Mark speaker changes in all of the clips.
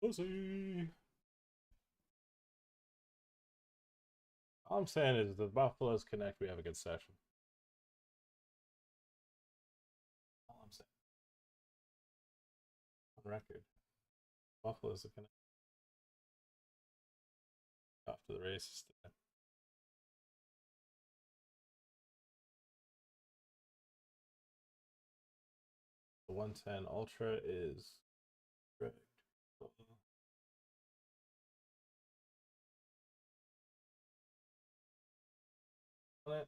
Speaker 1: Pussy. All I'm saying is the Buffaloes connect, we have a good session. All I'm saying. On record. Buffaloes are connect. Off to the races. The 110 Ultra is correct. On it.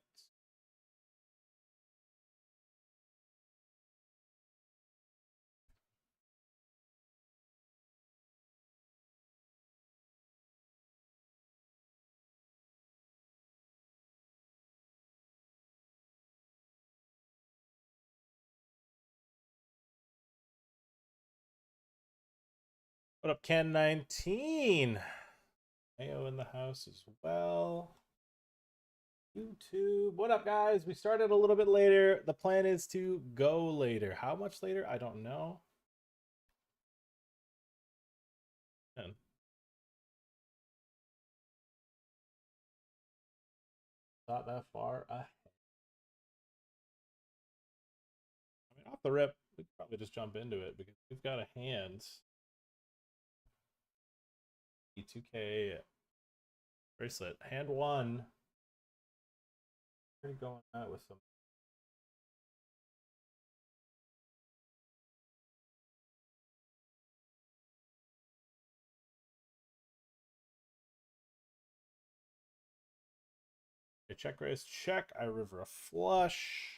Speaker 1: What up, Ken 19? Mayo in the house as well. YouTube. What up, guys? We started a little bit later. The plan is to go later. How much later? I don't know. Man. Not that far. I mean, off the rip, we could probably just jump into it because we've got a hand. E2K bracelet. Hand one. We're going out with some. Okay, check raise, check. I river a flush.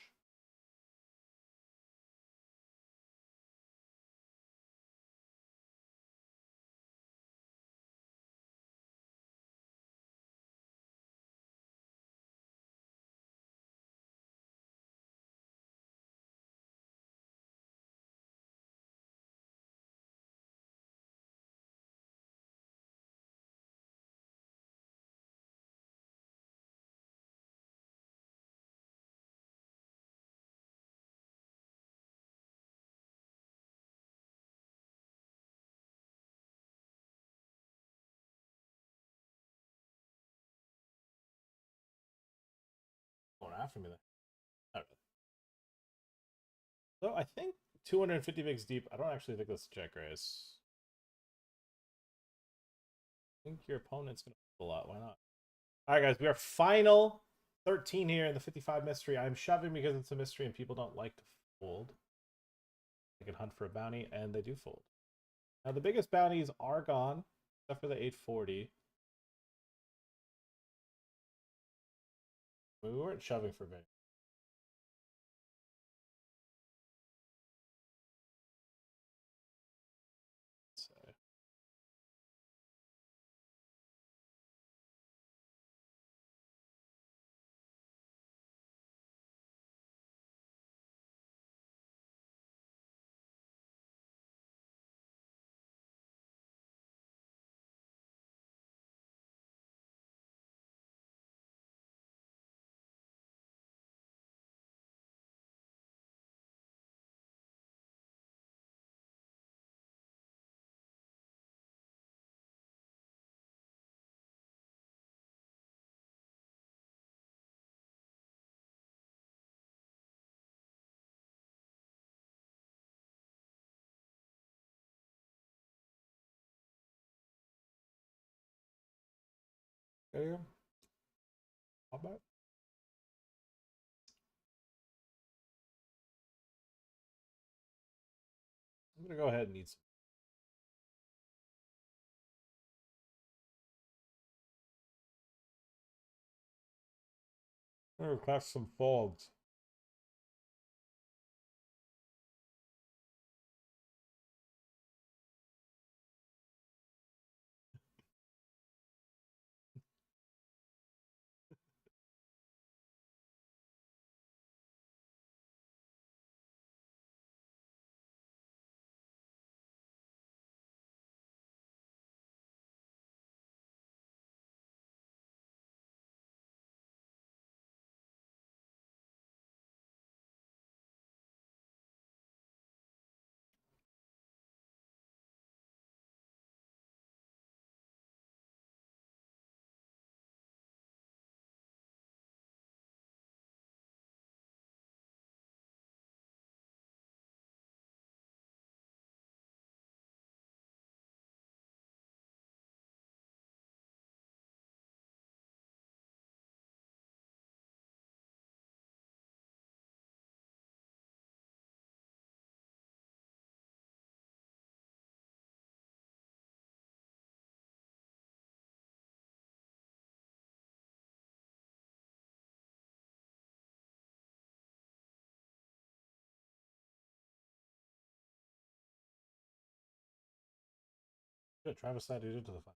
Speaker 1: Going after me then. Not really. So I think 250 bigs deep. I don't actually think that's a check raise. I think your opponent's gonna pull a lot. Why not? All right, guys, we are final 13 here in the 55 mystery. I'm shoving because it's a mystery and people don't like to fold. They can hunt for a bounty, and they do fold. Now, the biggest bounties are gone, except for the 840. We weren't shoving for very. So. There you go. How about? I'm gonna go ahead and need some. I'm gonna catch some folds. Good, Travis said it into the final.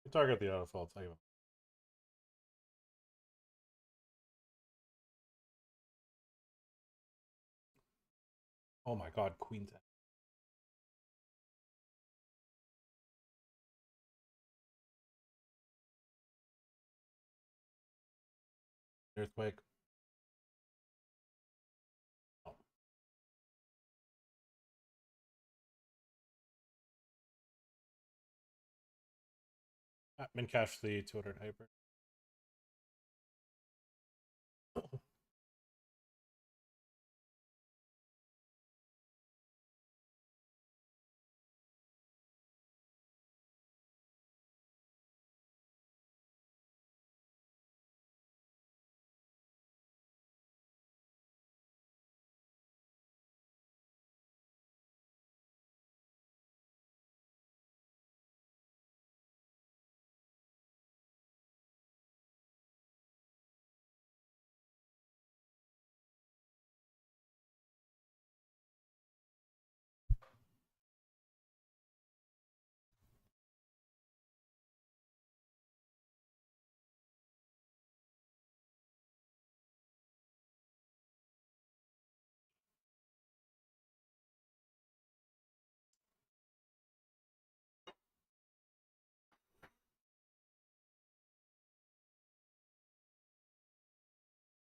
Speaker 1: You target the auto fault. Tell you what. Oh my god, Queen 10. Earthquake. Oh. Min cash the 200 hyper.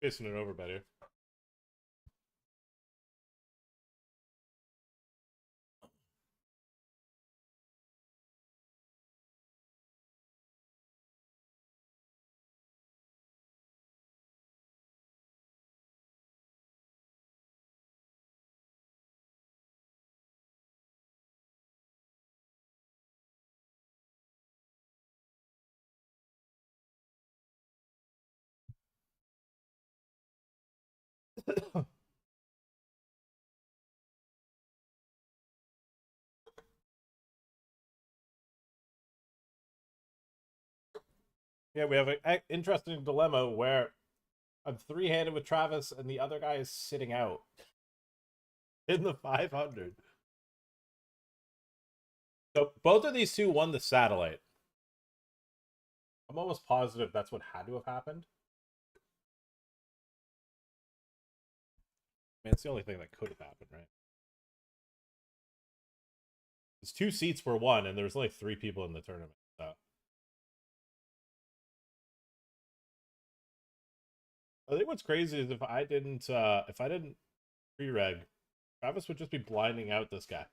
Speaker 1: Facing it over better. Yeah, we have an interesting dilemma where I'm three-handed with Travis and the other guy is sitting out in the 500. So both of these two won the satellite. I'm almost positive that's what had to have happened. I mean, it's the only thing that could have happened, right? There's 2 seats for one, and there's only 3 people in the tournament. So I think what's crazy is if I didn't pre-reg, Travis would just be blinding out this guy.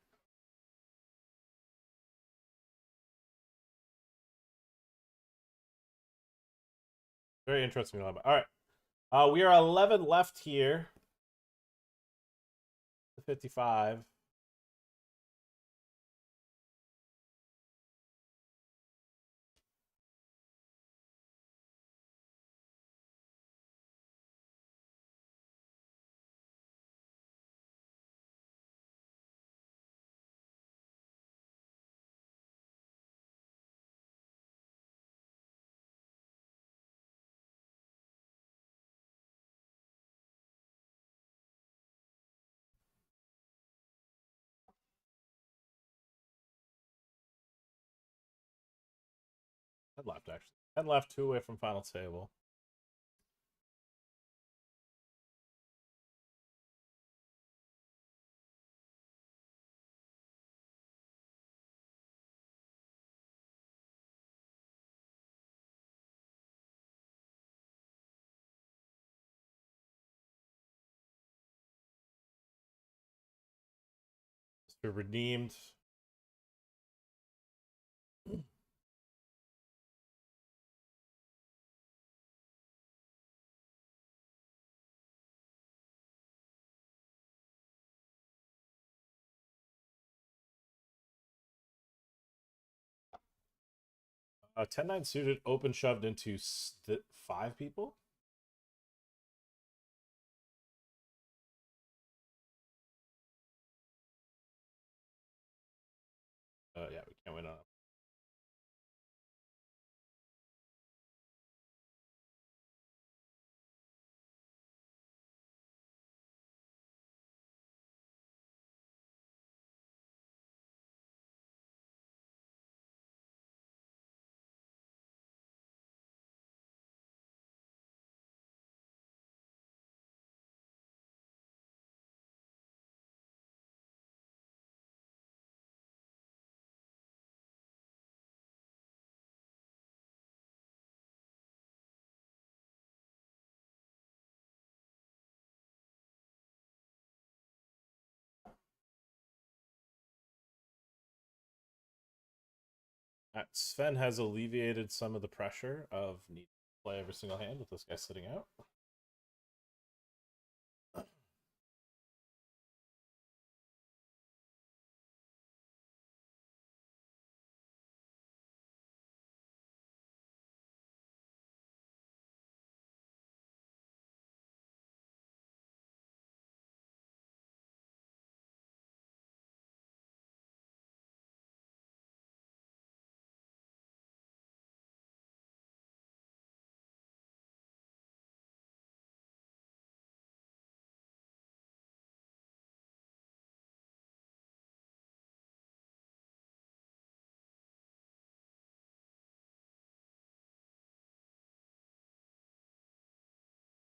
Speaker 1: Very interesting dilemma. All right, we are 11 left here. 55. Head left, actually. Head left, 2 away from final table. They're redeemed. 10-9 suited, open shoved into 5 people. Yeah, we can't win on. Sven has alleviated some of the pressure of needing to play every single hand with this guy sitting out.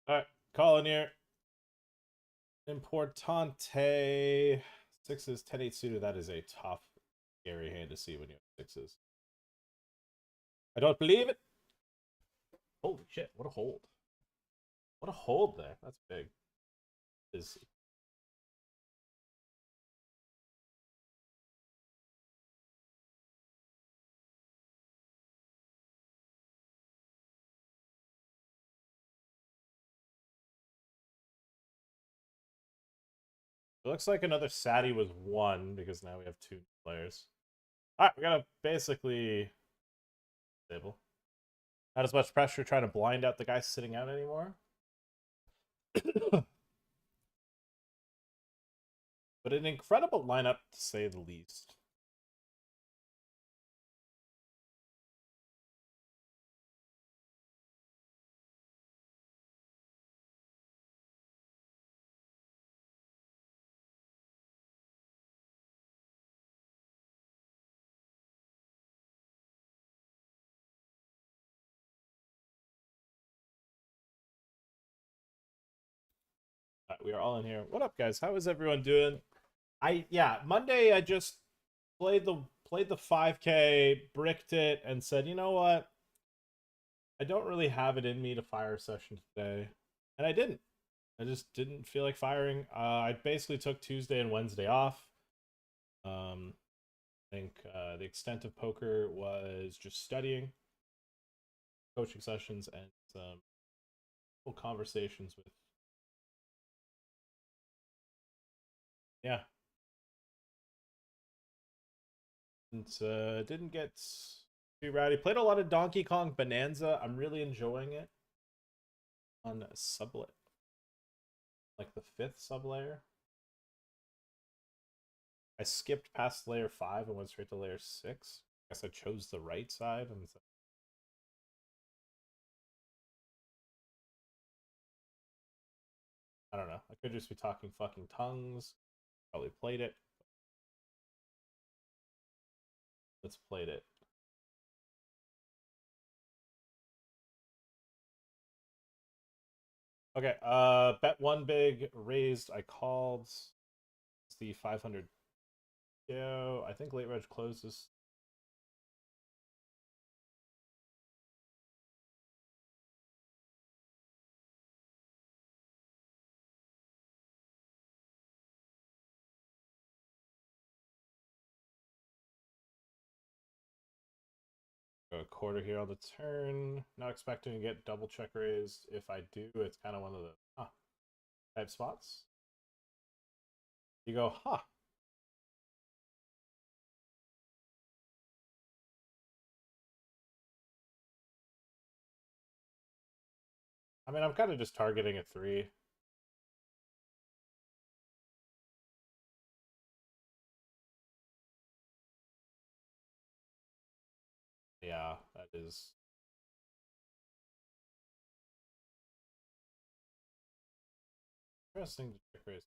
Speaker 1: All right, calling here. Importante. 6s, 10-8 suited. That is a tough, scary hand to see when you have 6s. I don't believe it. Holy shit, what a hold. What a hold there. That's big. Is it looks like another Sadi was 1 because now we have 2 players. Alright, we gotta basically stable. Not as much pressure trying to blind out the guy sitting out anymore. But an incredible lineup to say the least. We are all in here. What up, guys? How is everyone doing? Monday I just played the 5K, bricked it, and said, you know what? I don't really have it in me to fire a session today, and I didn't. I just didn't feel like firing. I basically took Tuesday and Wednesday off. I think the extent of poker was just studying, coaching sessions, and some full conversations with. Yeah. And didn't get too rowdy. Played a lot of Donkey Kong Bonanza. I'm really enjoying it on sublet, like the 5th sublayer. I skipped past layer 5 and went straight to layer 6. I guess I chose the right side and so I don't know. I could just be talking fucking tongues. Probably played it. Let's play it. Okay, bet 1 big, raised, I called. It's the 500 go. I think late reg closes. Go a quarter here on the turn. Not expecting to get double check raised. If I do, it's kind of one of the type spots. You go, huh. I mean, I'm kind of just targeting a 3. Yeah, that is. Interesting to check raise.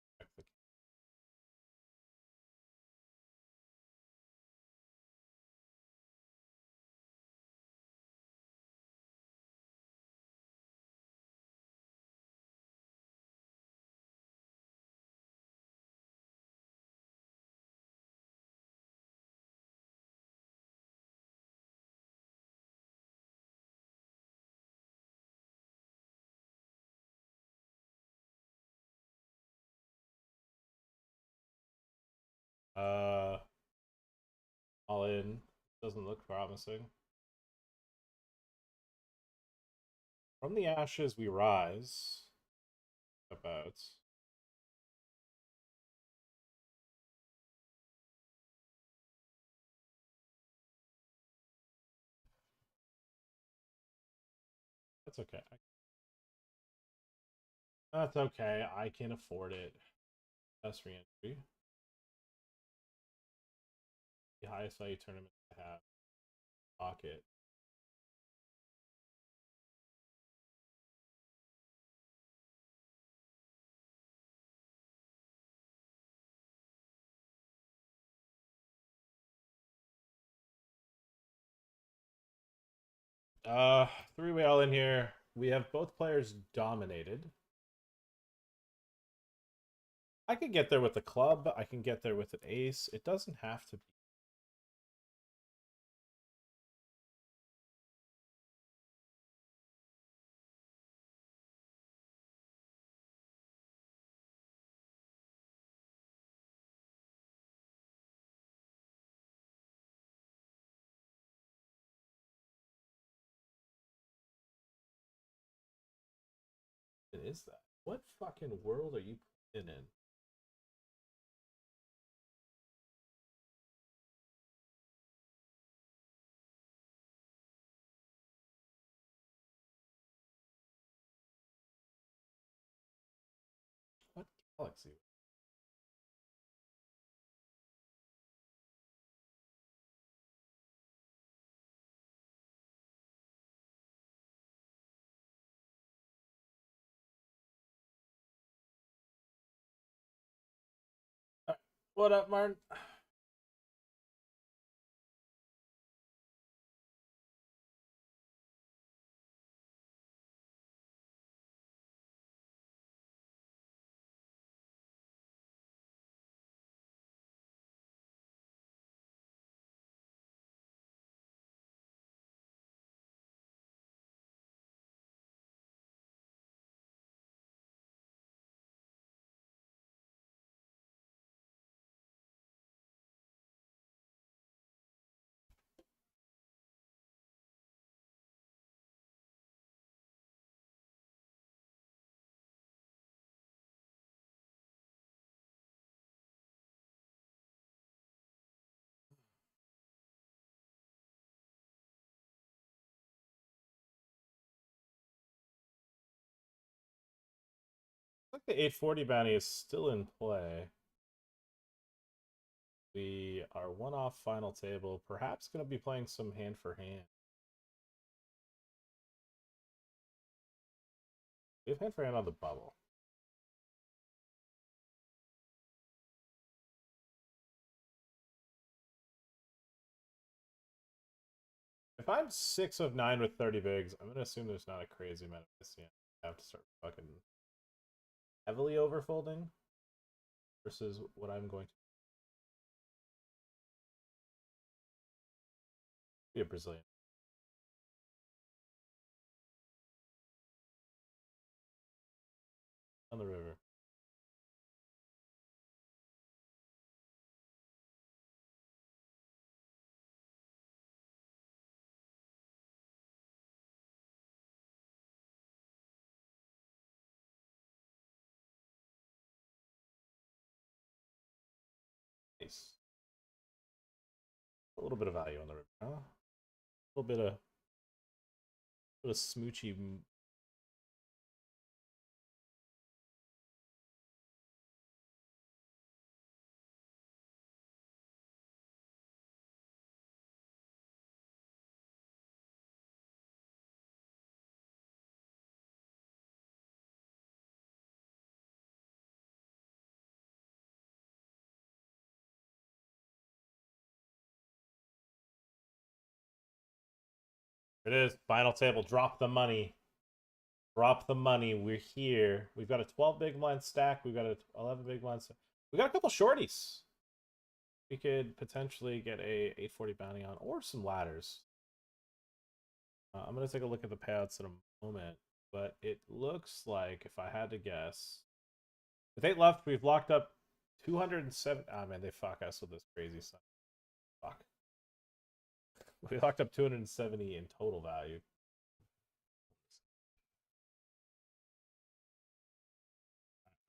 Speaker 1: Uh, all in. Doesn't look promising. From the ashes we rise. About. That's okay. That's okay. I can afford it. Best re-entry. The highest value tournament I have. Pocket. Uh, three-way all in here. We have both players dominated. I can get there with a club. I can get there with an ace. It doesn't have to be. It is that. What fucking world are you playing in? What galaxy? What up, Martin? I think the 840 bounty is still in play. We are one off final table. Perhaps going to be playing some hand for hand. We have hand for hand on the bubble. If I'm 6 of 9 with 30 bigs, I'm going to assume there's not a crazy amount of missing. I have to start fucking heavily overfolding versus what I'm going to be a Brazilian. On the river. Nice. A little bit of value on the river, huh? A little bit of smoochy. It is. Final table. Drop the money. Drop the money. We're here. We've got a 12 big blind stack. We've got a 11 big blind stack. We got a couple shorties. We could potentially get a 840 bounty on, or some ladders. I'm going to take a look at the payouts in a moment, but it looks like, if I had to guess, with 8 left, we've locked up 207. Ah, man, they fuck us with this crazy stuff. Fuck. We locked up 270 in total value.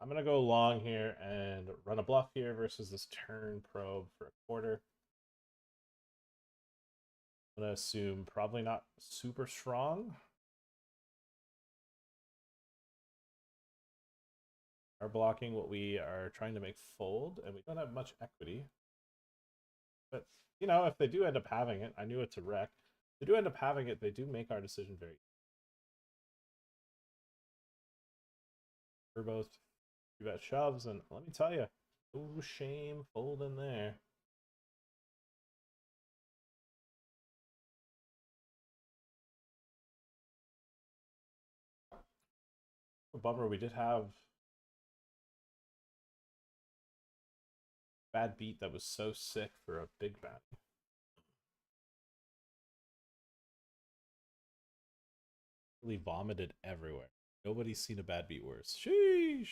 Speaker 1: I'm going to go long here and run a bluff here versus this turn probe for a quarter. I'm going to assume probably not super strong. Are blocking what we are trying to make fold, and we don't have much equity. But, you know, if they do end up having it, I knew it's a wreck. If they do end up having it, they do make our decision very easy. We're both bet shoves, and let me tell you, no shame folding there. A bummer, we did have bad beat that was so sick for a big bet. Really vomited everywhere. Nobody's seen a bad beat worse. Sheesh.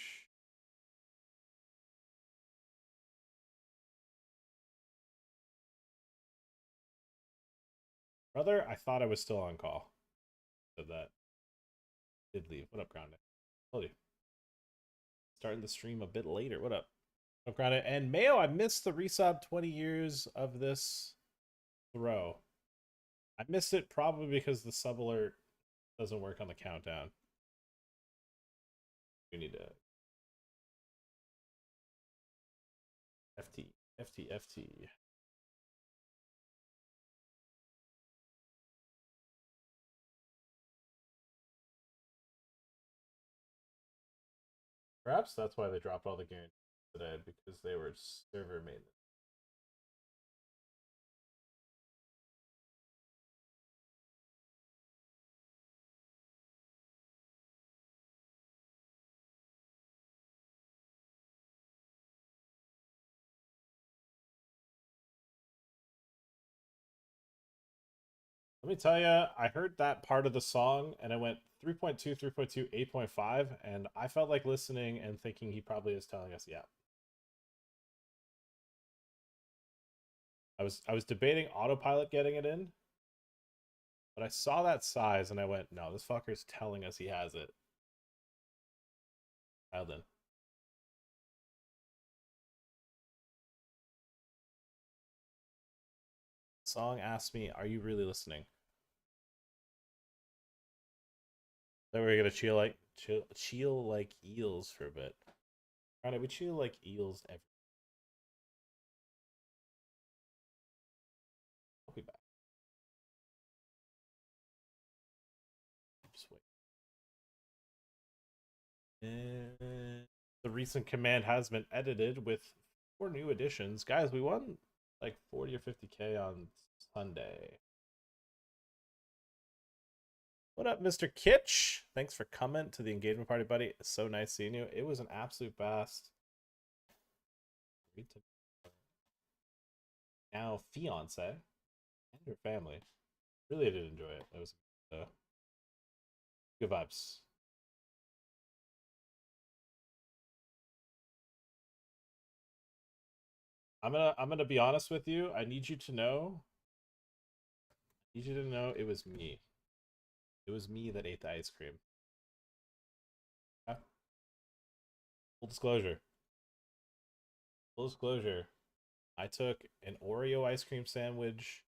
Speaker 1: Brother, I thought I was still on call. Said that. Did leave. What up, Grounded? Told you. Starting the stream a bit later. What up? What up, Grounded? And Mayo, I missed the resub 20 years of this throw. I missed it probably because the sub alert doesn't work on the countdown. We need to FT. Perhaps that's why they dropped all the guarantees today, because they were server maintenance. Let me tell you, I heard that part of the song and I went 3.2, 3.2, 8.5, and I felt like listening and thinking he probably is telling us, yeah. I was debating autopilot getting it in, but I saw that size and I went, no, this fucker's telling us he has it. Dialed in. Song asked me, are you really listening? Then we're gonna chill like eels for a bit. Alright, we chill like eels every. I'll be back. Just wait. And the recent command has been edited with 4 new additions. Guys, we won like 40 or 50K on Sunday. What up, Mr. Kitsch? Thanks for coming to the engagement party, buddy. It's so nice seeing you. It was an absolute blast. Now, fiance and her family. Really did enjoy it. It was good vibes. I'm gonna be honest with you. I need you to know. I need you to know it was me. It was me that ate the ice cream. Yeah. Full disclosure. Full disclosure. I took an Oreo ice cream sandwich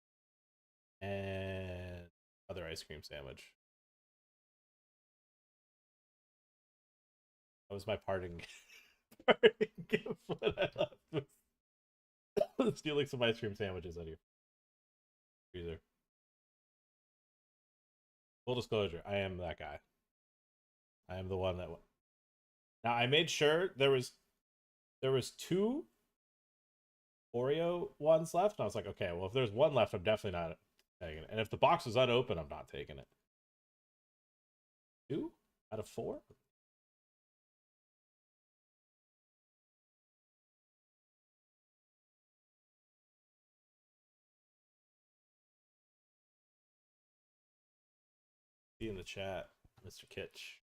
Speaker 1: and other ice cream sandwich. That was my parting, parting gift when I left. Stealing some ice cream sandwiches out of your freezer. Full disclosure, I am that guy. I am the one that. Now I made sure there was two Oreo ones left, and I was like, okay, well if there's one left, I'm definitely not taking it. And if the box is unopened, I'm not taking it. 2 out of 4. See in the chat, Mr. Kitch.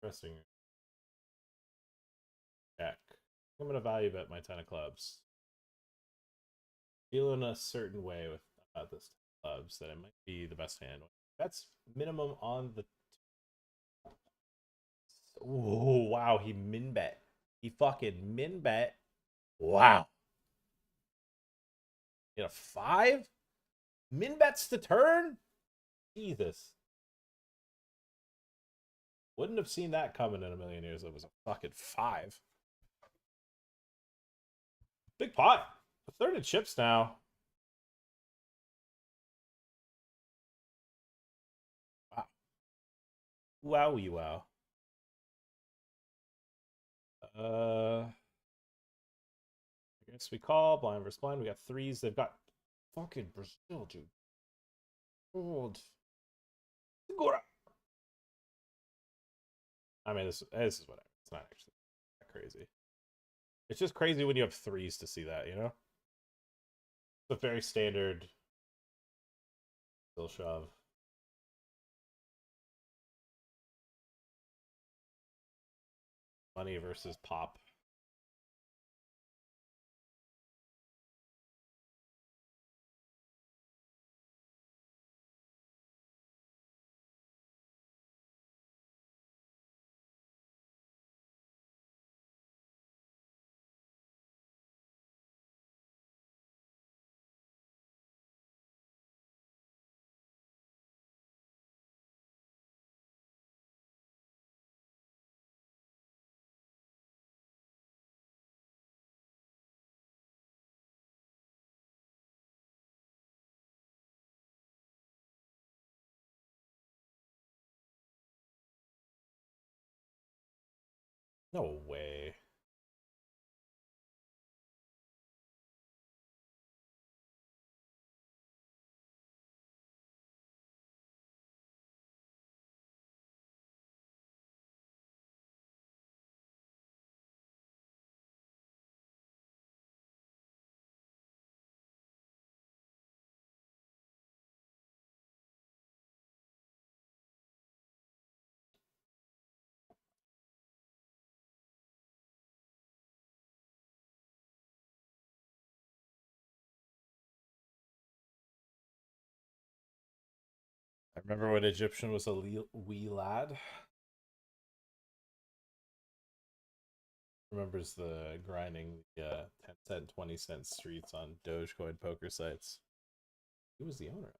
Speaker 1: Interesting. Check. I'm gonna value bet my 10 of clubs. Feeling a certain way with about this clubs that it might be the best hand. That's minimum on the. Oh wow, he min bet. He fucking min bet. Wow. Get a 5? Min bets the turn? Jesus. Wouldn't have seen that coming in a million years. It was a fucking 5. Big pot. A third of chips now. Wow. Wowie wow. I guess we call blind versus blind. We got 3s. They've got fucking Brazil, dude. Old. Segura. I mean, this is whatever. It's not actually that crazy. It's just crazy when you have 3s to see that, you know? It's a very standard still shove. Money versus pop. No way. I remember when Egyptian was a wee lad. Remembers the grinding the 10 cent, 20-cent streets on Dogecoin poker sites. He was the owner.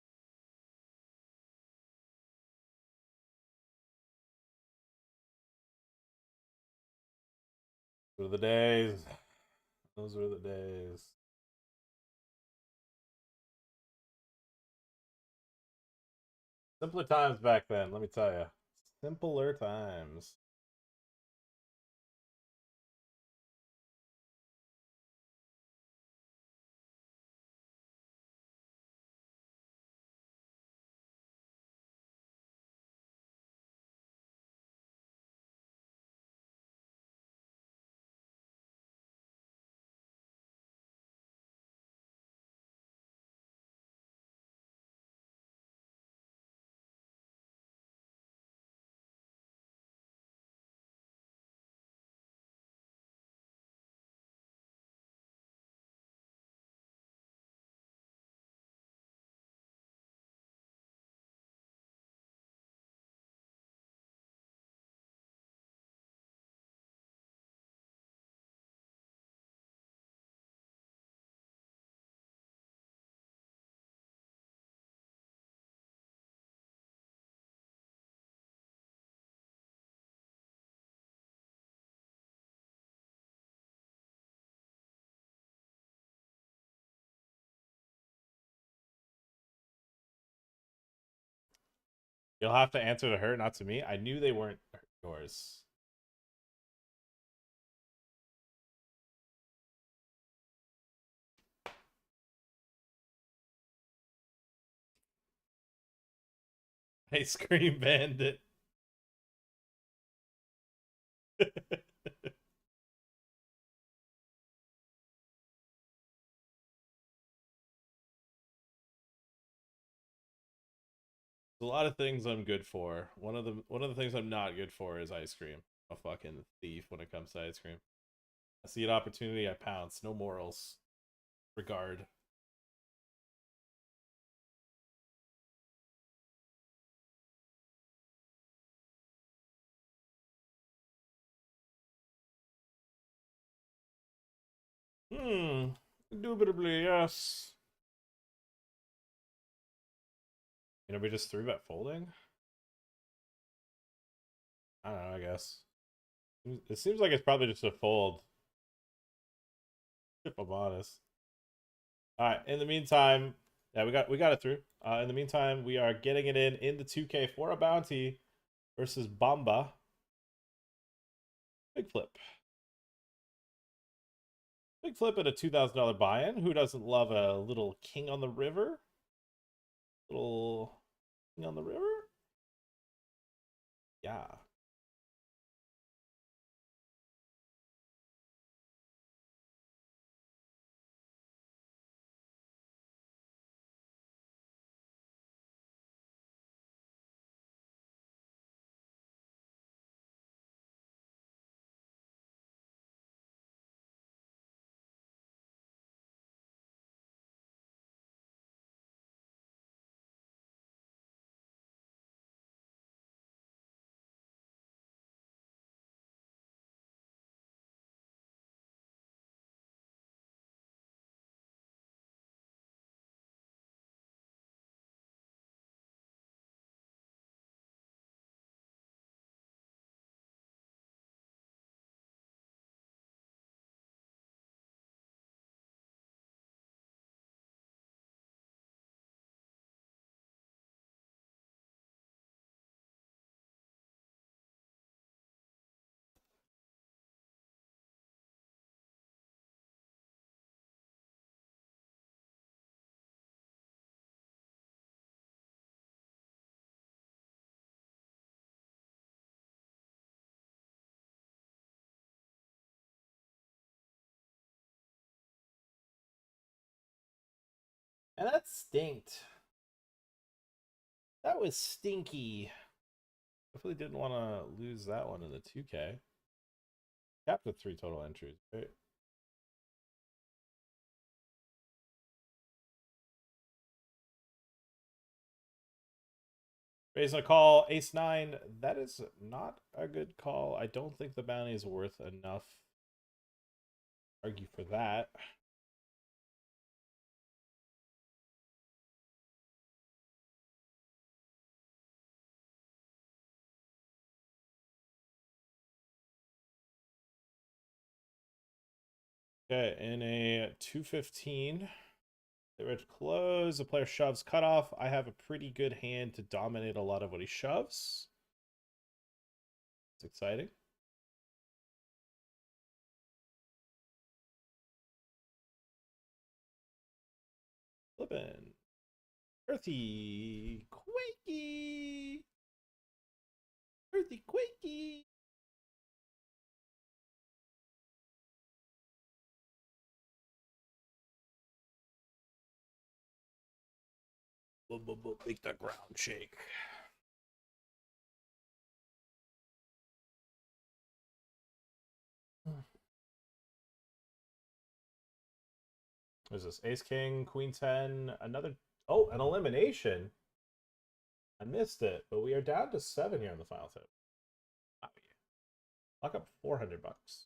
Speaker 1: Those were the days. Those were the days. Simpler times back then, let me tell you. Simpler times. You'll have to answer to her, not to me. I knew they weren't yours. Ice Cream Bandit. A lot of things I'm good for. One of the things I'm not good for is ice cream. I'm a fucking thief when it comes to ice cream. I see an opportunity, I pounce. No morals. Regard. Indubitably, yes. You know, we just three bet folding? I don't know, I guess. It seems like it's probably just a fold. If I'm honest. Alright, in the meantime, yeah, we got it through. In the meantime, we are getting it in the 2K for a bounty versus Bamba. Big flip. Big flip at a $2,000 buy-in. Who doesn't love a little king on the river? Little king on the river? Yeah. And that stinked. That was stinky. Definitely didn't want to lose that one in the 2K. Capped with 3 total entries, right? Based on a call, ace 9. That is not a good call. I don't think the bounty is worth enough. Argue for that. Okay, in a 215, they ready to close. The player shoves cutoff. I have a pretty good hand to dominate a lot of what he shoves. It's exciting. Flippin'. Earthy Quakey. Earthy Quakey. Make the ground shake. What is this? Ace King, Queen 10, another. Oh, an elimination. I missed it, but we are down to 7 here on the final tip. Oh, yeah. Lock up 400 bucks.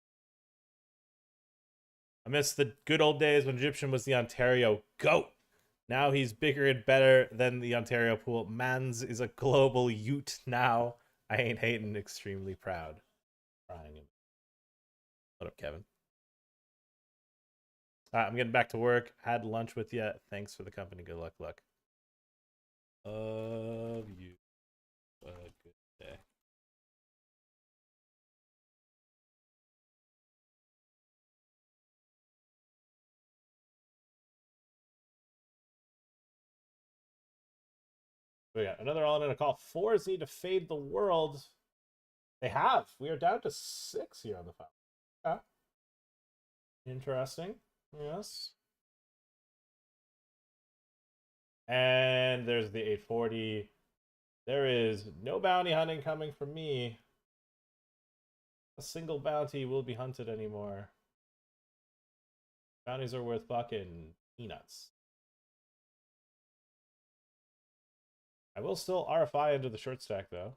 Speaker 1: I miss the good old days when Egyptian was the Ontario GOAT. Now he's bigger and better than the Ontario pool. Mans is a global Ute now. I ain't hating, extremely proud. Crying. What up, Kevin? I'm getting back to work. Had lunch with you. Thanks for the company. Good luck. Love you. Okay. We got another all in a call. Fours need to fade the world. They have. We are down to 6 here on the file. Okay. Interesting. Yes. And there's the 840. There is no bounty hunting coming from me. A single bounty will be hunted anymore. Bounties are worth fucking peanuts. I will still RFI into the short stack though.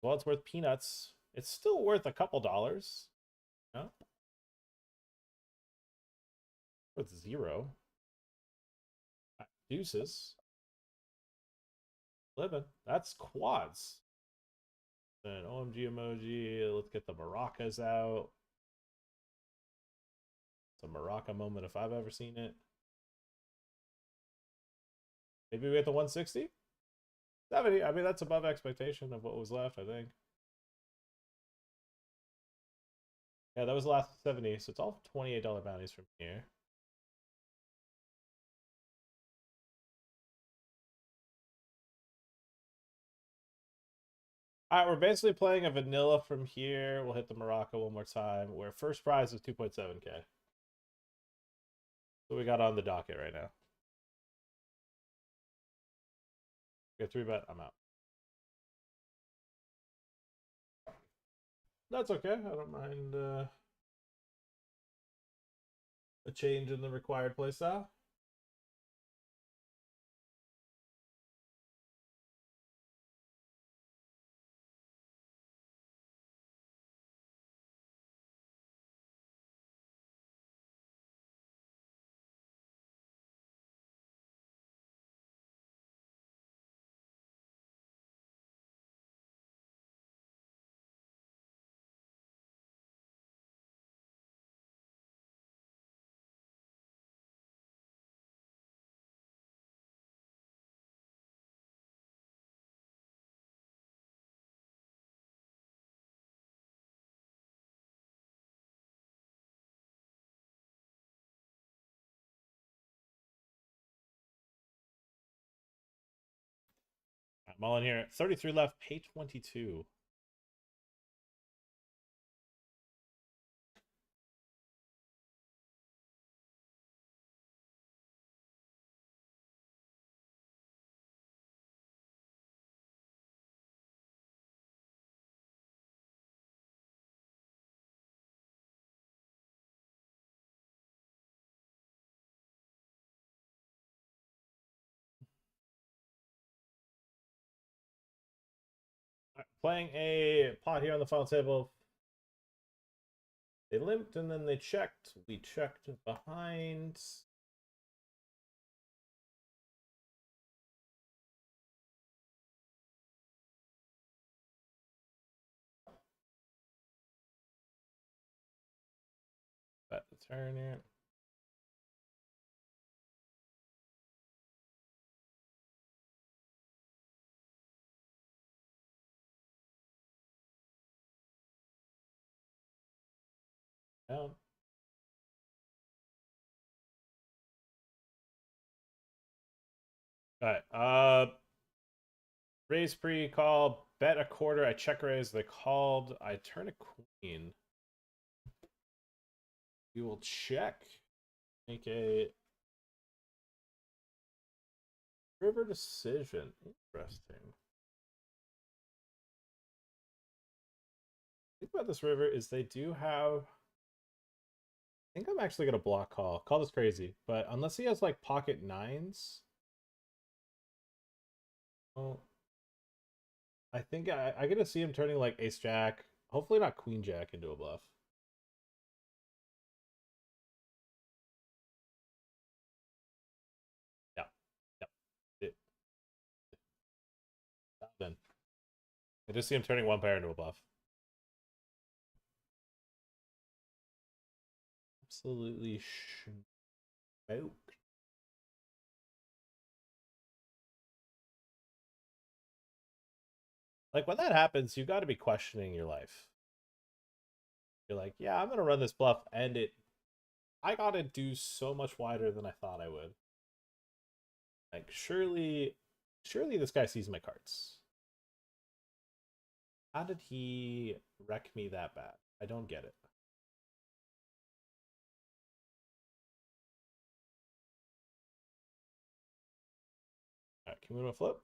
Speaker 1: Well, it's worth peanuts. It's still worth a couple dollars. No? Worth 0. Deuces. Living. That's quads. An OMG emoji. Let's get the maracas out. It's a maraca moment if I've ever seen it. Maybe we get the 160? 70. I mean, that's above expectation of what was left, I think. Yeah, that was the last 70, so it's all $28 bounties from here. All right, we're basically playing a vanilla from here. We'll hit the Maraca one more time, where first prize is 2.7K. So we got on the docket right now. Get 3-bet, I'm out. That's okay. I don't mind a change in the required playstyle. I'm all in here. 33 left, pay 22. Right, playing a pot here on the final table. They limped and then they checked. We checked behind. Bet the turn here. Down. All right. Raise pre-call. Bet a quarter. I check raise. They called. I turn a queen. We will check. Make a river decision. Interesting. The thing about this river is they do have. I think I'm actually gonna block call. Call this crazy, but unless he has like pocket nines, well, I think I get to see him turning like ace jack. Hopefully not queen jack into a bluff. Yeah, yeah. Then I just see him turning one pair into a bluff. Absolutely smoke. Like, when that happens, you got to be questioning your life. You're like, yeah, I'm going to run this bluff, and I got to do so much wider than I thought I would. Like, surely this guy sees my cards. How did he wreck me that bad? I don't get it. All right, can we move a flip?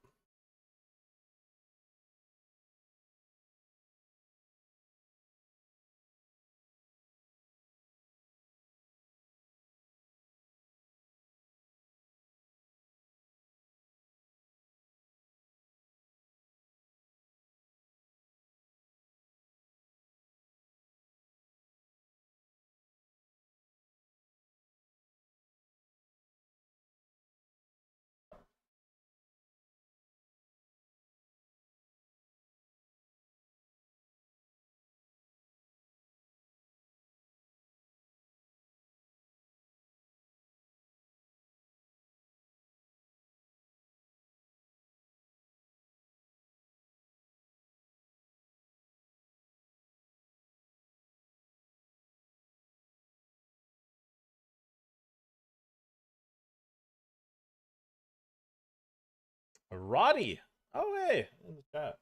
Speaker 1: Roddy. Oh, hey, in the chat.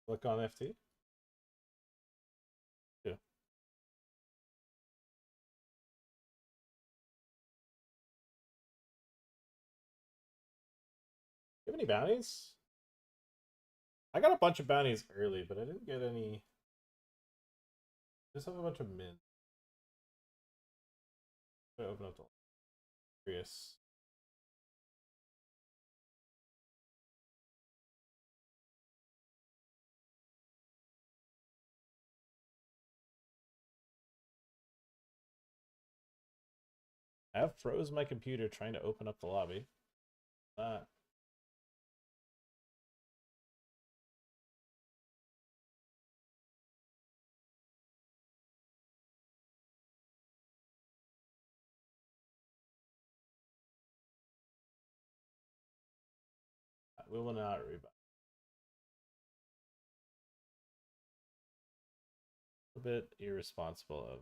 Speaker 1: Look on FT. Yeah. You have any bounties? I got a bunch of bounties early, but I didn't get any. Just have a bunch of mint. I open up the curious. I have froze my computer trying to open up the lobby. We will not rebound. A bit irresponsible of.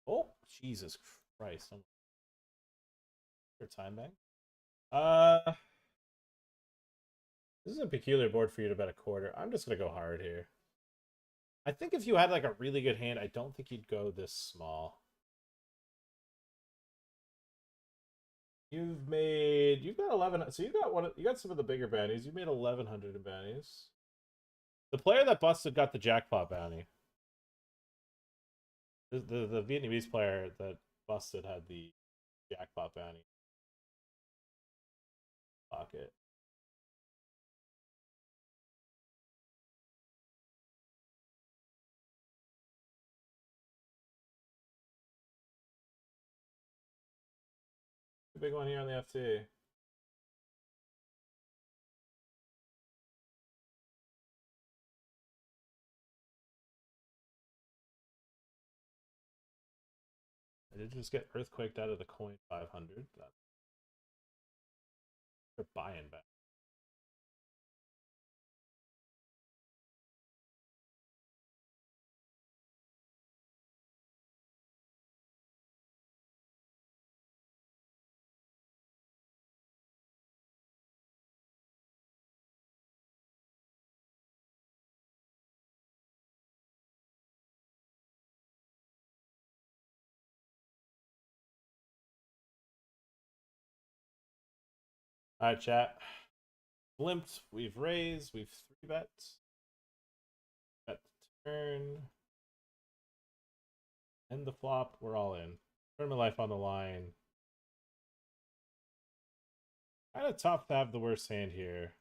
Speaker 1: Oh, Jesus Christ. For time bank. This is a peculiar board for you to bet a quarter. I'm just gonna go hard here. I think if you had like a really good hand, I don't think you'd go this small. You've got 11. So you got some of the bigger bounties. You made 1,100 in bounties. The player that busted got the jackpot bounty. The Vietnamese player that busted had the jackpot bounty pocket. The big one here on the FT. I did just get earthquaked out of the coin 500. They're buying back. All right, chat. Blimped. We've raised. We've 3-bet. Bet the turn. End the flop. We're all in. Tournament life on the line. Kind of tough to have the worst hand here.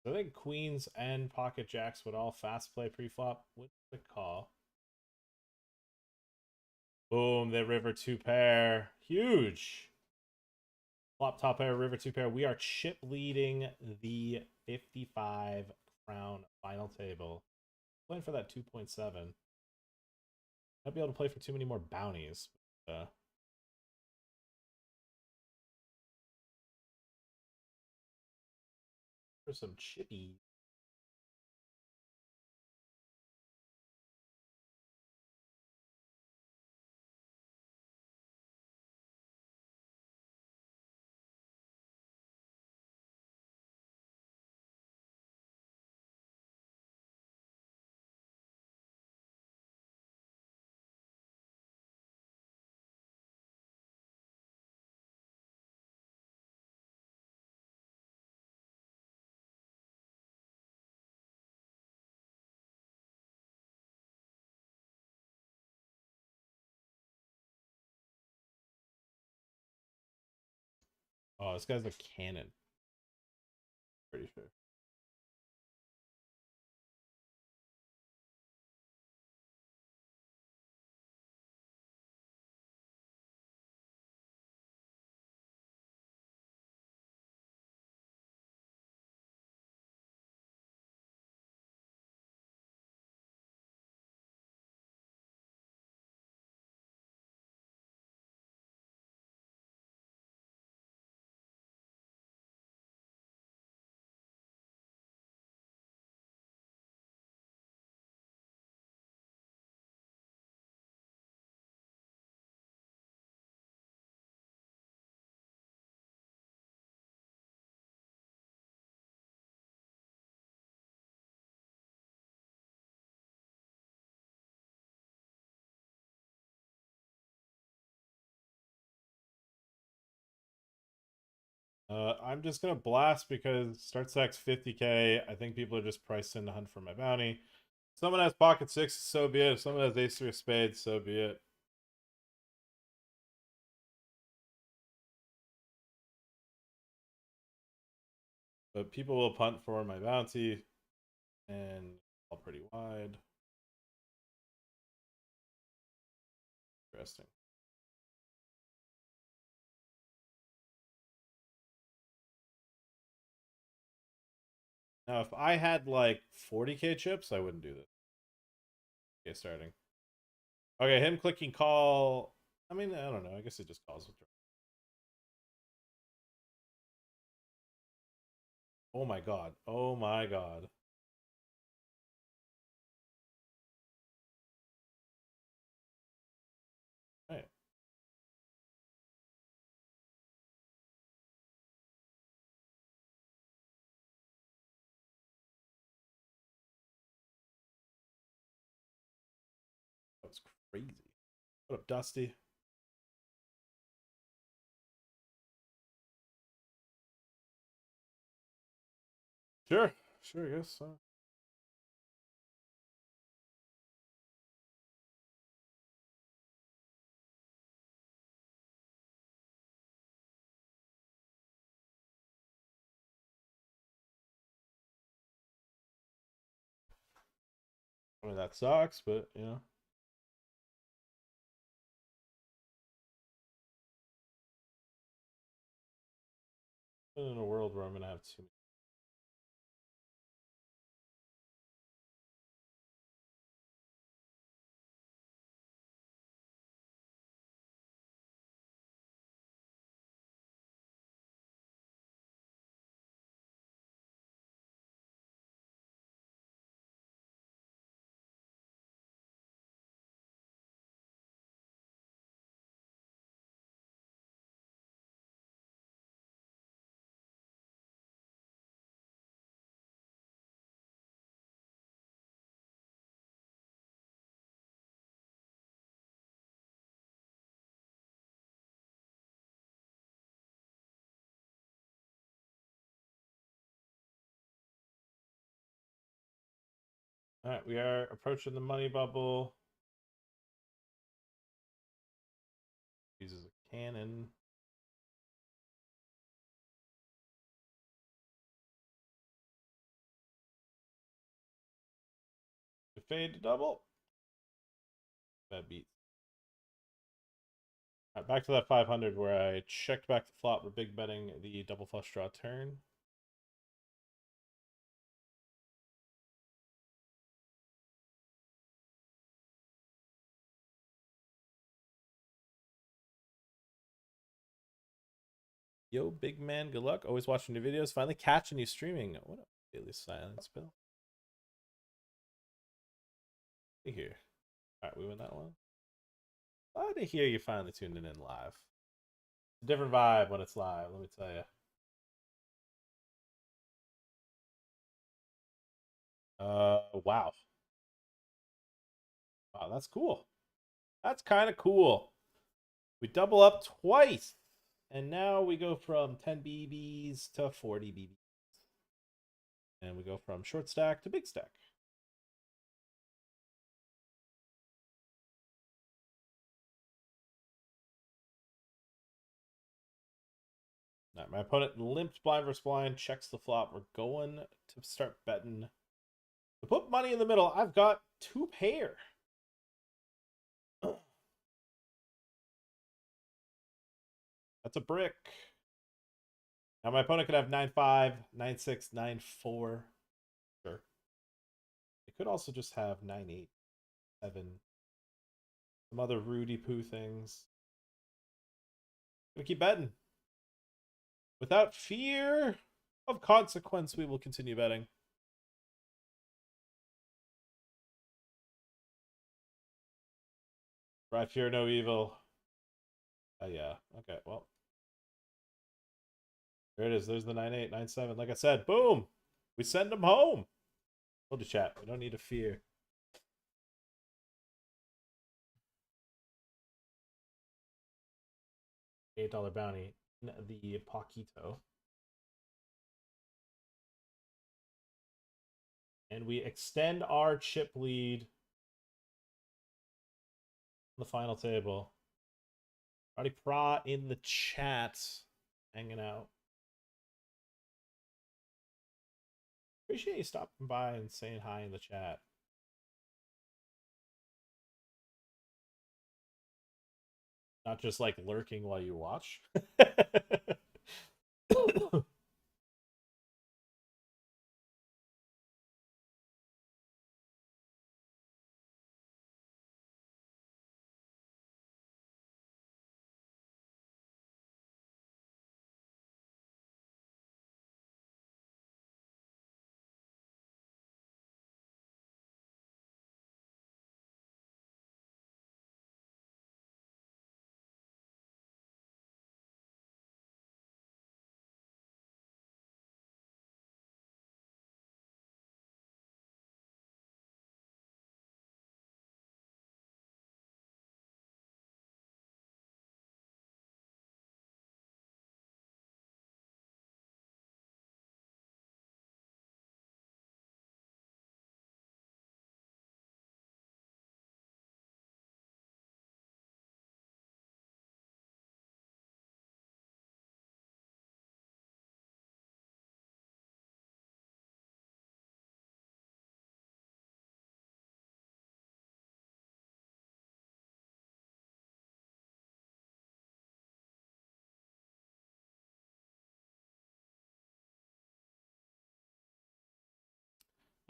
Speaker 1: I think queens and pocket jacks would all fast play pre-flop with the call. Boom, the river 2-pair. Huge. Flop top pair, river 2-pair. We are chip leading the 55 crown final table. Playing for that 2.7. Not be able to play for too many more bounties. For some chippy. Oh, this guy's a cannon. Pretty sure. I'm just gonna blast because start stacks 50k. I think people are just priced in to hunt for my bounty. Someone has pocket six, so be it. If someone has ace three of spades, so be it. But people will punt for my bounty, and all pretty wide. Interesting. Now, if I had like 40k chips, I wouldn't do this. Okay, starting. Okay, him clicking call. I mean, I don't know. I guess it just calls with. Oh my god. Oh my god. Hey. That was crazy. What up, Dusty? Sure. Sure, I guess so. I mean, that sucks, but you know. In a world where I'm gonna have too. All right, we are approaching the money bubble. Uses a cannon. To fade to double. That beats. All right, back to that 500 where I checked back the flop. We're big betting the double flush draw turn. Yo, big man, good luck. Always watching your videos. Finally catching you streaming. What up, Daily Silence, Bill? Here. All right, we win that one. Glad to hear you finally tuning in live. Different vibe when it's live, let me tell you. Wow. Wow, that's cool. That's kind of cool. We double up twice. And now we go from 10 BBs to 40 BBs. And we go from short stack to big stack. All right, my opponent limped blind versus blind, checks the flop. We're going to start betting. To put money in the middle, I've got 2 pair. That's a brick. Now my opponent could have 9-5, 9-6, 9-4. Sure. It could also just have 9-8, 7. Some other Rudy Poo things. Gonna keep betting. Without fear of consequence, we will continue betting. For I fear no evil. Yeah. Okay, well. There it is. There's the 9-8, 9-7. Like I said, boom. We send them home. Hold the chat. We don't need to fear. $8 bounty. The Paquito. And we extend our chip lead on the final table. Roddy Pra in the chat. Hanging out. Appreciate you stopping by and saying hi in the chat. Not just like lurking while you watch.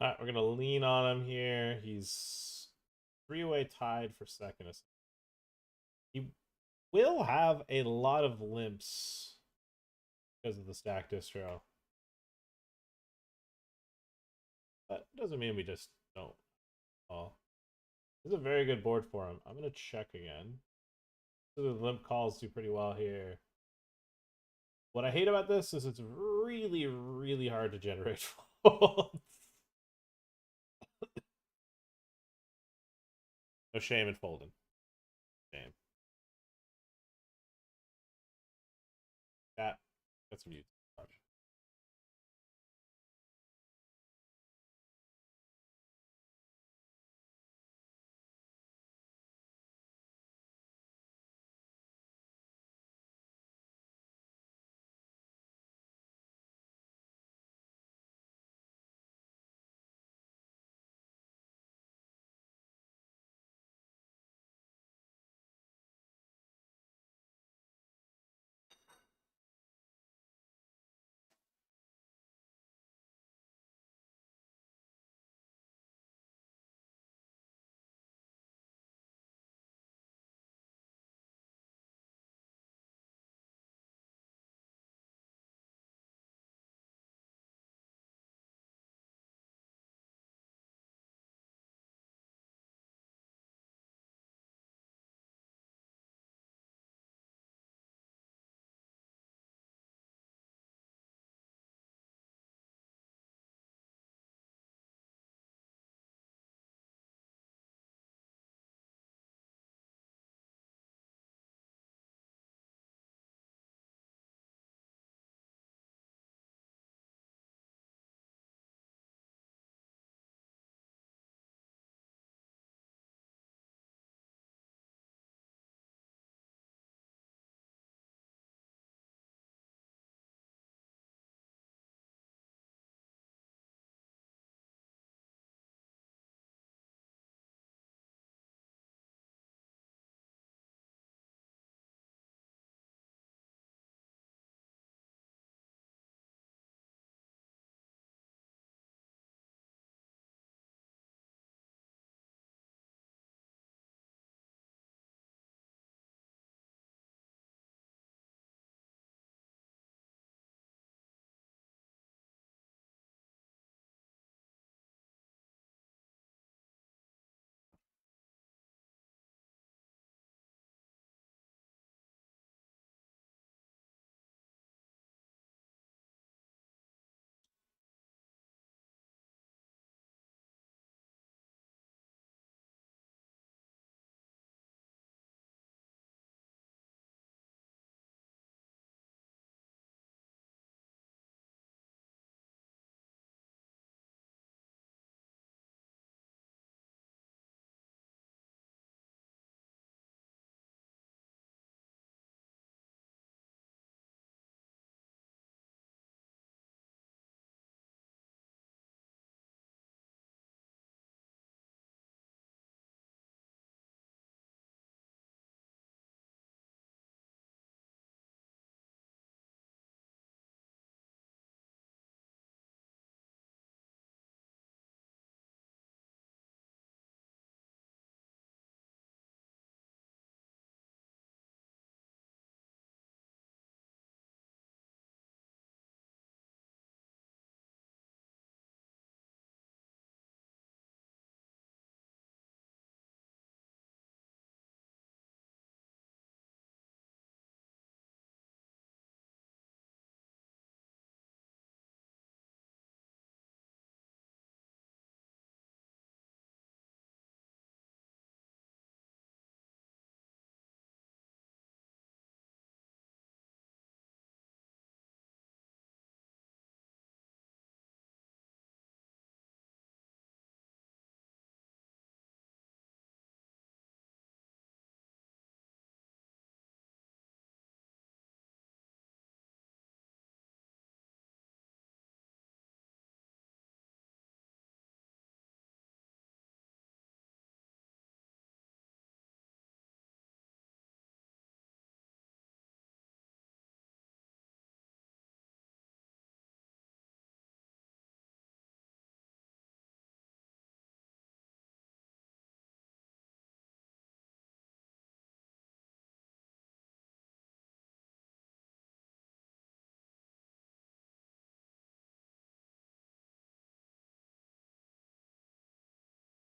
Speaker 1: All right, we're gonna lean on him here. He's 3-way tied for second. He will have a lot of limps because of the stack distro, but it doesn't mean we just don't. Well, this is a very good board for him. I'm gonna check again. So the limp calls do pretty well here. What I hate about this is it's really, really hard to generate folds. No shame in folding. Shame. That. That's some YouTube.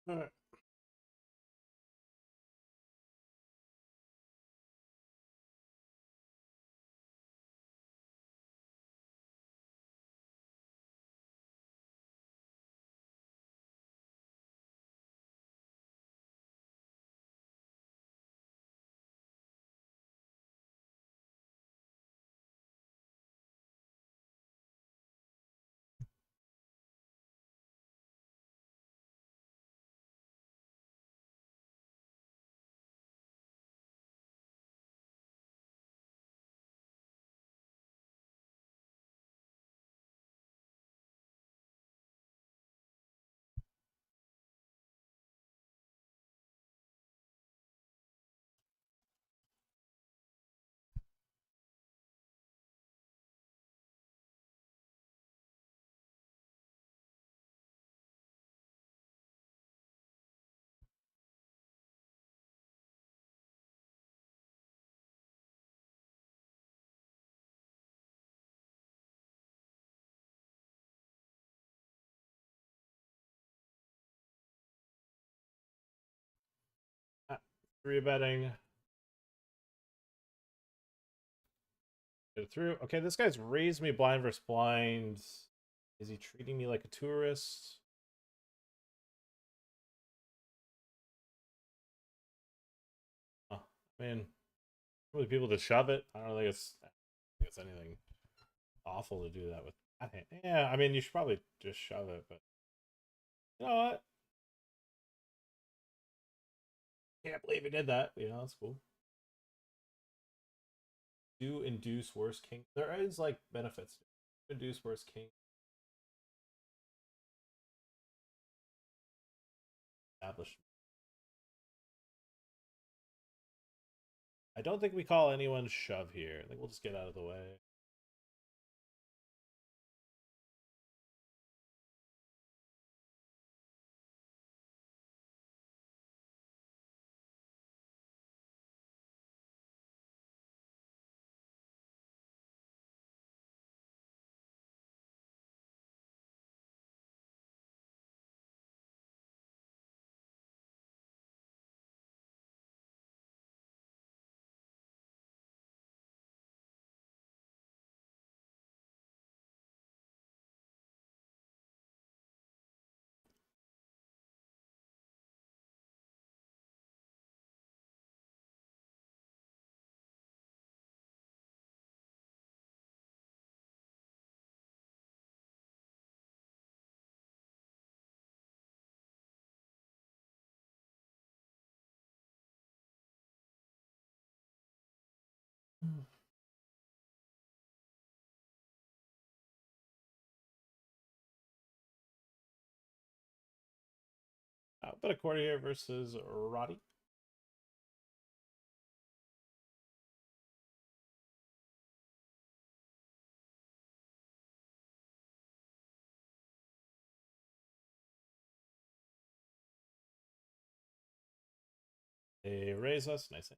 Speaker 1: All right. Three betting. Get it through. Okay, this guy's raised me blind versus blind. Is he treating me like a tourist? I mean, really people to shove it. I don't think it's anything awful to do that with that hand. Yeah, I mean you should probably just shove it, but you know what? Can't believe he did that. You know, that's cool. Do induce worse king. There is like benefits. Induce worse king. Establish. I don't think we call anyone shove here. I think we'll just get out of the way. But a courtier versus Roddy. They raise us. Nice.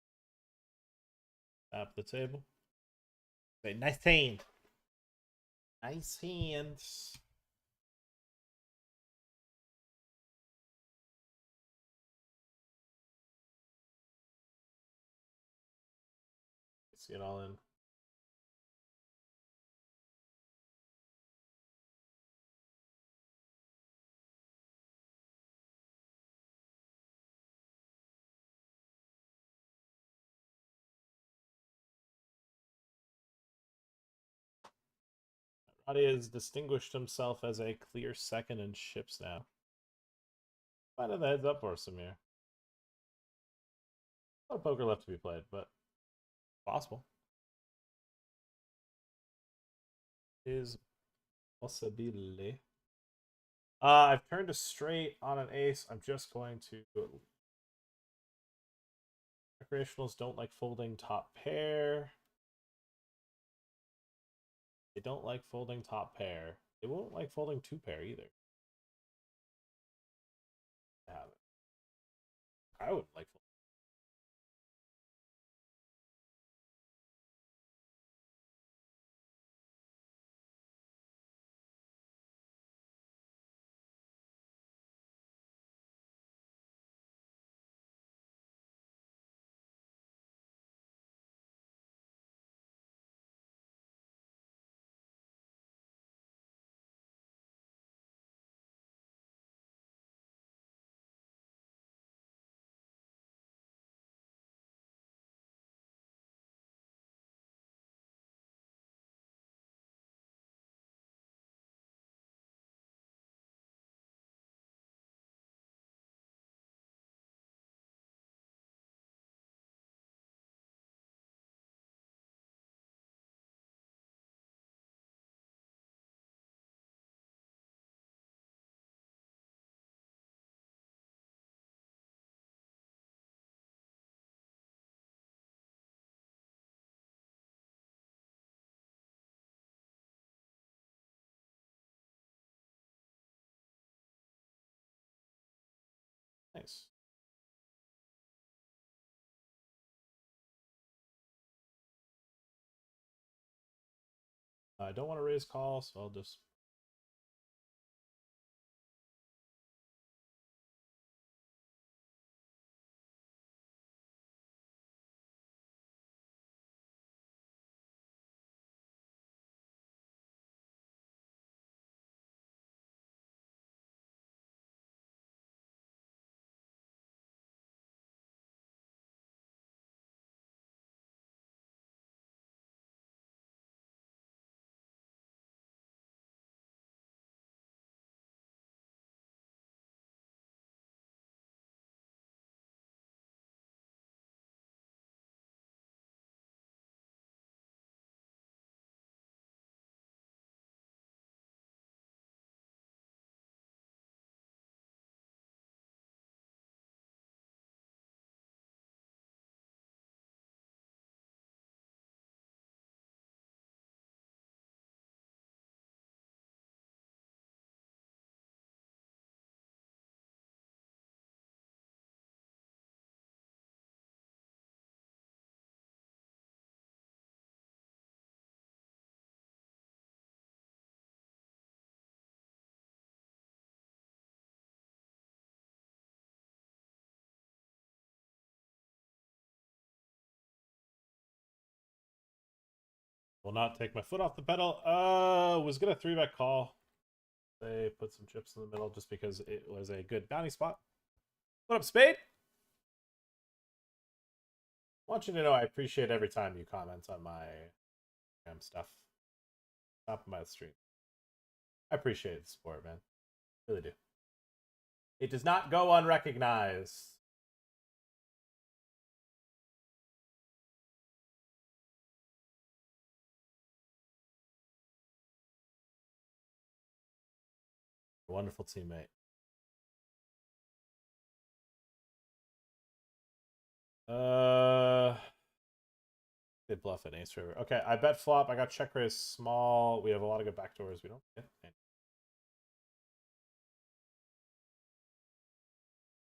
Speaker 1: Tap the table. Say, nice hand. Nice hands. Let's get all in. Roddy has distinguished himself as a clear second in ships now. Finding the heads up for Samir. A lot of poker left to be played, but possible. Is possibility. I've turned a straight on an ace. I'm just going to. Recreationals don't like folding top pair. They don't like folding top pair. They won't like folding two pair either. Have it. I would like folding. I don't want to raise call, so I'll just... Will not take my foot off the pedal. Was gonna 3-bet call. They put some chips in the middle just because it was a good bounty spot. What up, Spade? I want you to know I appreciate every time you comment on my stuff. Top of my stream. I appreciate the support, man. Really do. It does not go unrecognized. Wonderful teammate. They bluff an ace river. Okay, I bet flop. I got check raise small. We have a lot of good backdoors. We don't get any.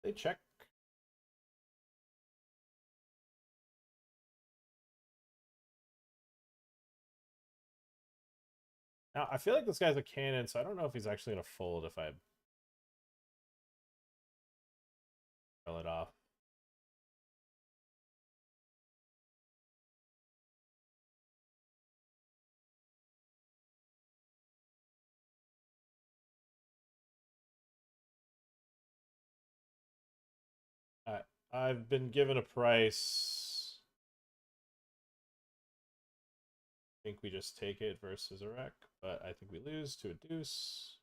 Speaker 1: They check. Now, I feel like this guy's a cannon, so I don't know if he's actually going to fold if I roll it off. I've been given a price. I think we just take it versus a wreck, but I think we lose to a deuce.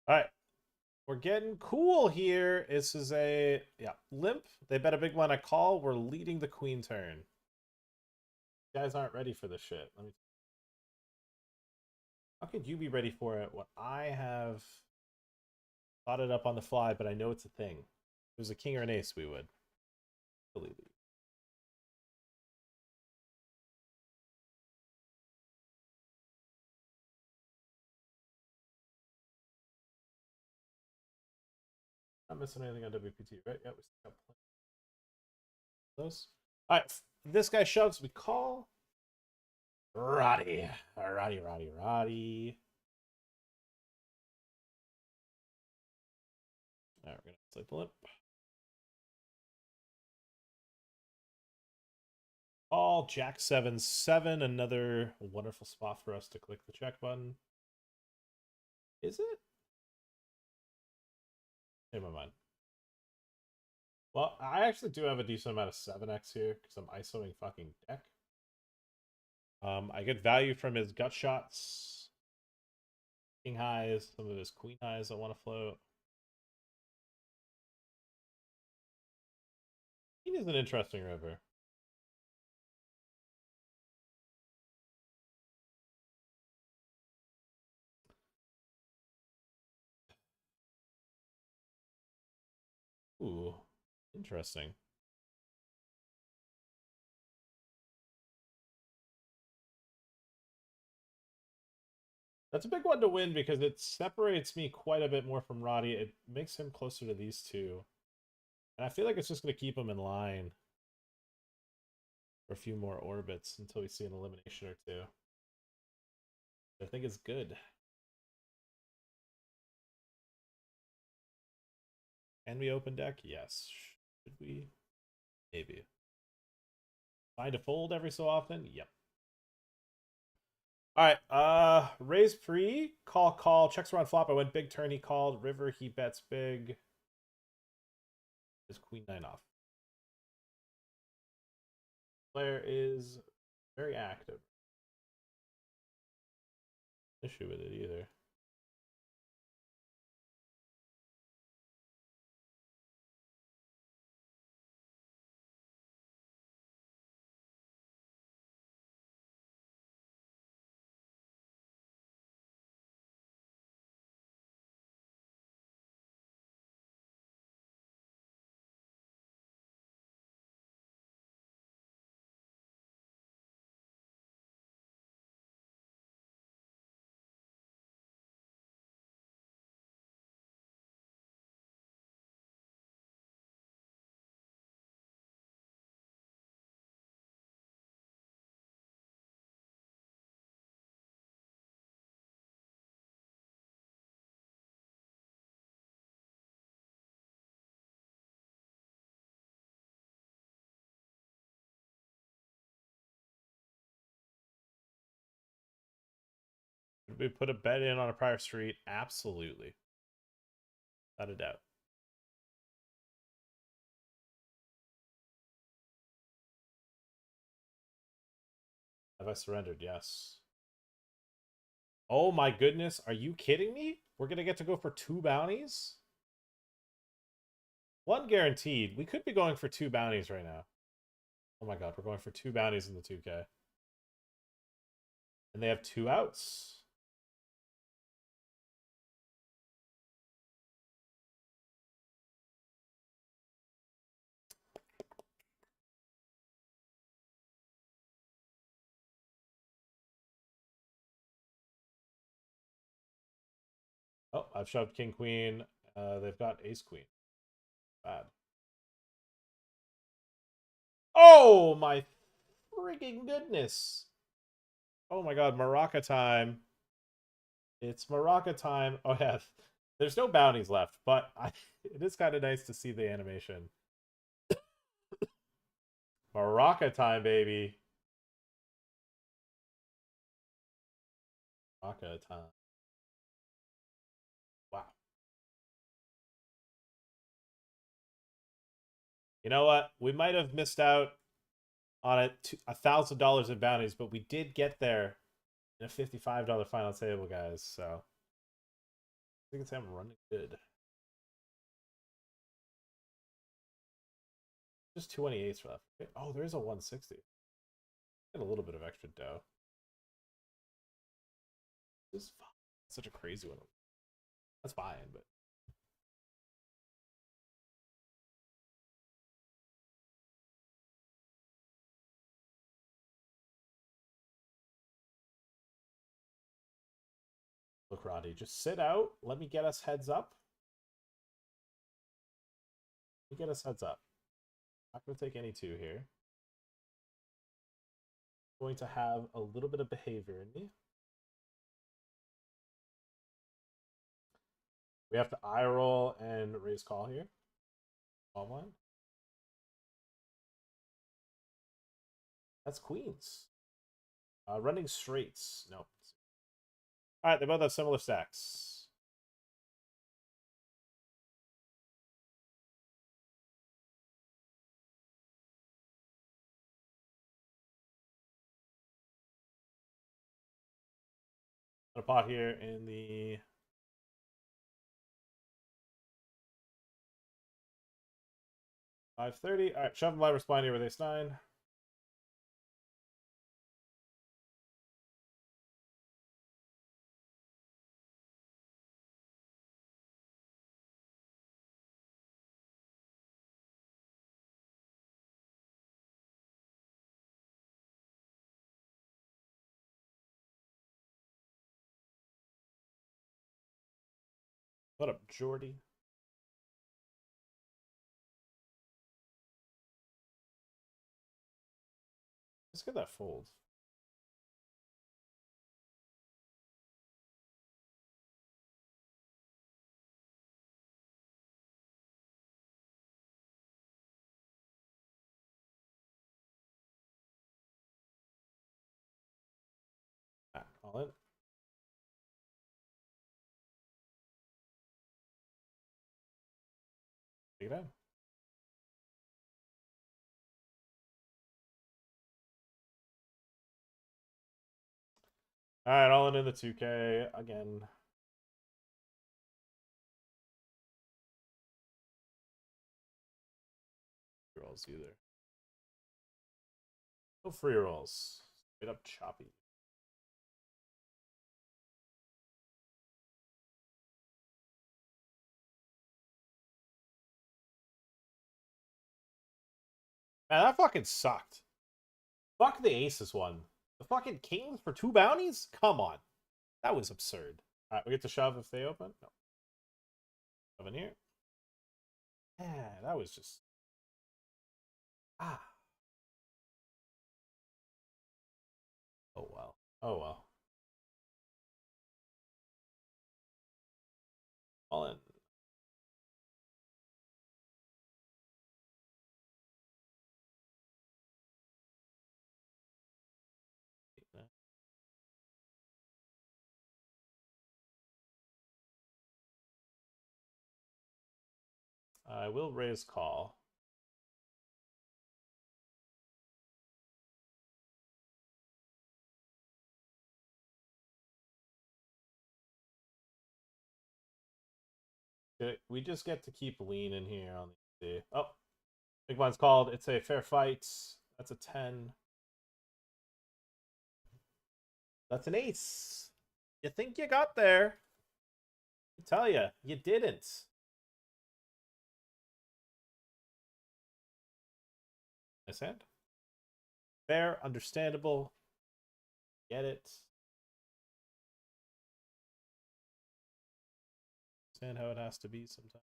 Speaker 1: All right. We're getting cool here. This is a limp. They bet a big one. I call. We're leading the queen turn. You guys aren't ready for this shit. How could you be ready for it when I have thought it up on the fly, but I know it's a thing? If it was a king or an ace, we would. Totally leave. Not missing anything on WPT, right? Yeah, we still got plenty of those. All right, this guy shoves. We call. Roddy. Roddy. All right, we're going to play the limp. All Jack 7-7. Another wonderful spot for us to click the check button. Is it? In my mind. Well, I actually do have a decent amount of 7x here because I'm ISOing fucking deck. I get value from his gut shots, king highs, some of his queen highs I want to float. Queen is an interesting river. Ooh, interesting. That's a big one to win because it separates me quite a bit more from Roddy. It makes him closer to these two. And I feel like it's just going to keep him in line for a few more orbits until we see an elimination or two. I think it's good. Can we open deck? Yes. Should we? Maybe. Find a fold every so often? Yep. Alright, raise pre, call, checks around flop. I went big turn, he called. River, he bets big. Is queen nine off. Player is very active. Issue with it either. Did we put a bet in on a prior street? Absolutely. Without a doubt. Have I surrendered? Yes. Oh my goodness. Are you kidding me? We're going to get to go for 2 bounties? One guaranteed. We could be going for 2 bounties right now. Oh my god, we're going for 2 bounties in the 2K. And they have 2 outs. Oh, I've shoved king queen. They've got ace queen. Bad. Oh my freaking goodness. Oh my god, Maraca time. It's Maraca time. Oh yeah, there's no bounties left, but it is kind of nice to see the animation. Maraca time, baby. Maraca time. Wow. You know what? We might have missed out on it $1,000 in bounties, but we did get there in a $55 final table, guys. So I think it's him running good. Just 228s left. Oh, there is a 160. Get a little bit of extra dough. This is such a crazy one. That's fine, but look, Roddy, just sit out. Let me get us heads up. Let me get us heads up. Not going to take any 2 here. Going to have a little bit of behavior in me. We have to eye roll and raise call here. Call one. That's queens. Running straights. No. All right, they both have similar stacks. A pot here in the 530. All right, shove him live respond here with ace 9. What up, Jordy? Let's get that fold. All in. Take it out. All right, all in the 2K again. Rolls either. No free rolls. Straight up choppy. Man, that fucking sucked. Fuck the aces one. The fucking kings for 2 bounties? Come on. That was absurd. Alright, we get to shove if they open? No. Shove in here. Yeah, that was just... Ah. Oh, well. Oh, well. All in. I will raise call. We just get to keep leaning here on the... Oh, big one's called. It's a fair fight. That's a 10. That's an ace. You think you got there. I tell you, you didn't. Nice hand. Fair, understandable. Get it. Understand how it has to be sometimes.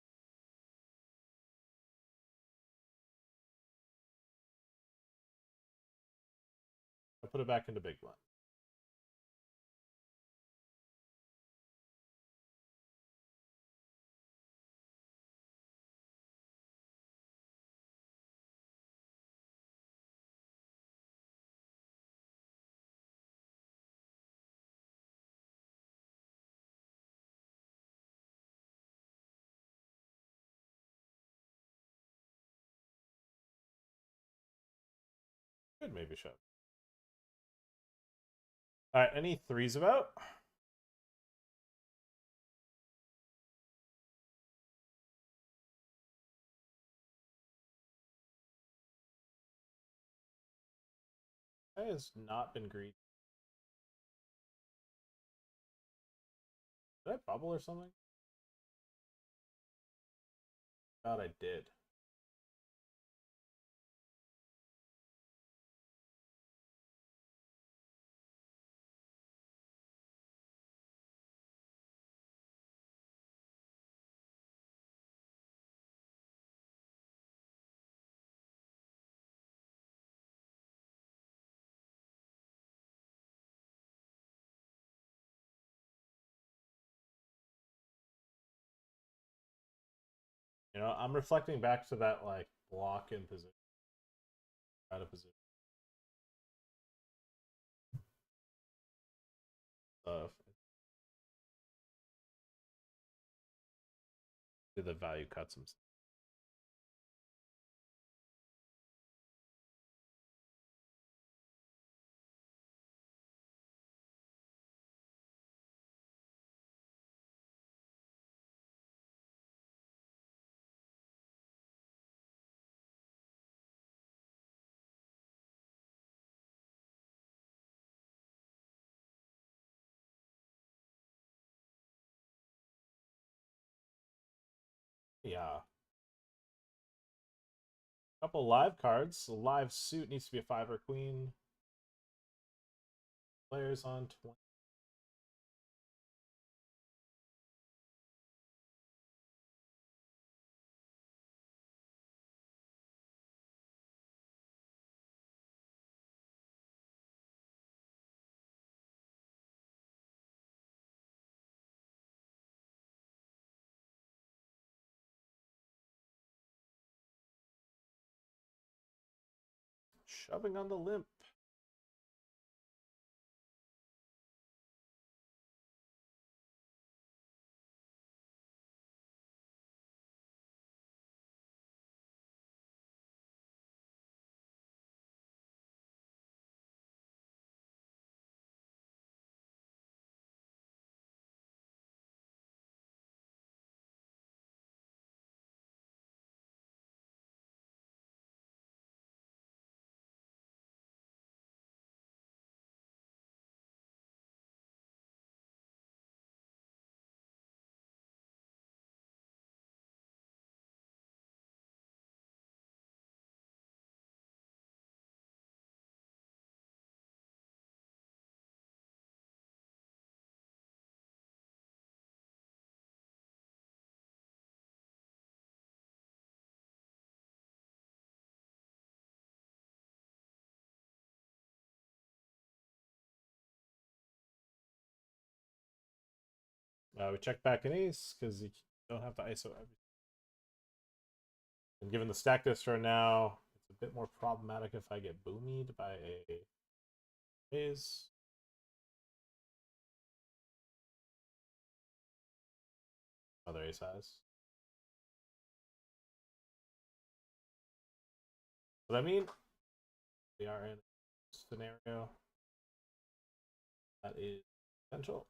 Speaker 1: I'll put it back into big blind. Could maybe shove. All right, any threes about? That has not been greedy. Did I bubble or something? God, I did. You know, I'm reflecting back to that like block in position, out of position stuff. The value cuts himself. Yeah. Couple live cards. A live suit needs to be a 5 or queen. Players on 20. Shoving on the limp. We check back an ace because you don't have to ISO everything. And given the stack distor now, it's a bit more problematic if I get boomied by a ace. Other ace has. What I mean, we are in a scenario that is potential.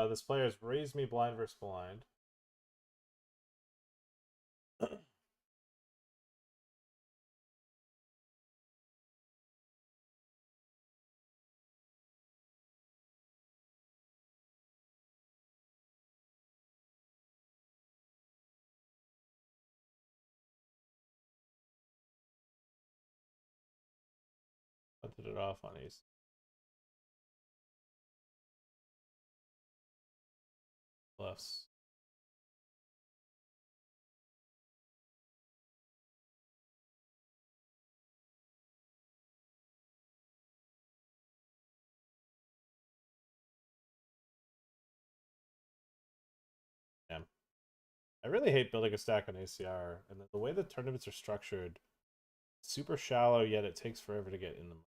Speaker 1: This player has raised me blind versus blind. Punted it off on ace. Bluffs. Damn. I really hate building a stack on ACR, and the way the tournaments are structured, super shallow, yet it takes forever to get in them.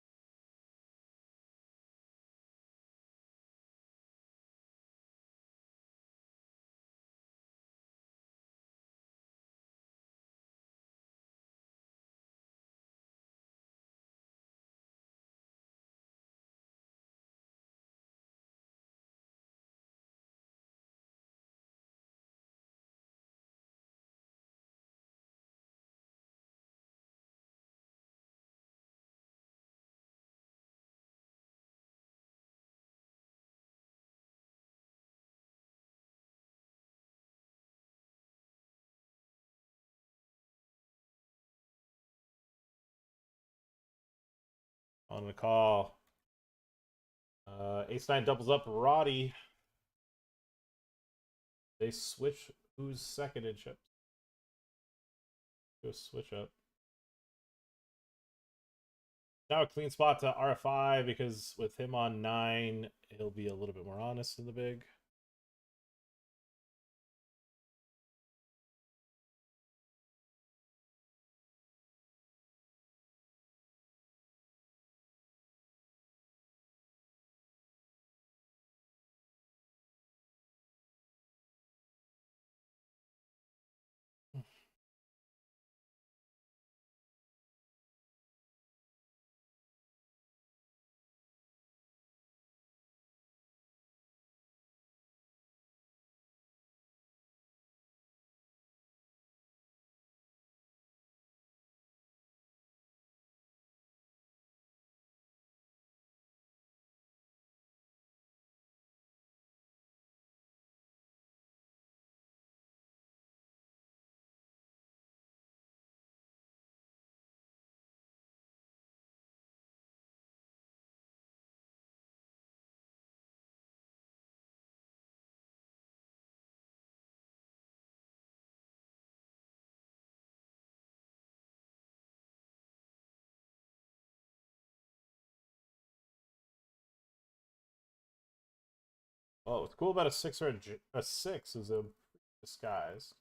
Speaker 1: On the call. Ace-9 doubles up Roddy. They switch who's second in chips. Go switch up. Now a clean spot to RFI because with him on 9, he'll be a little bit more honest in the big. Oh, what's cool about a 6 or a 6 is a disguise.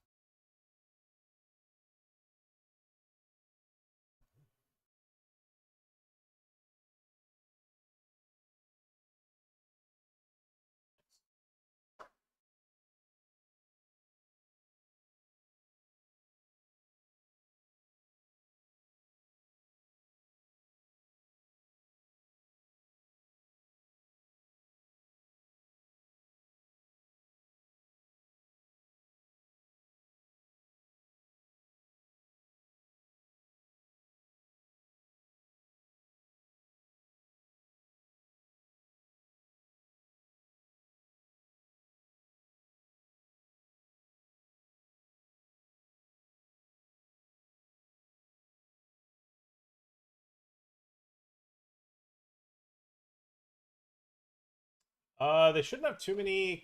Speaker 1: They shouldn't have too many in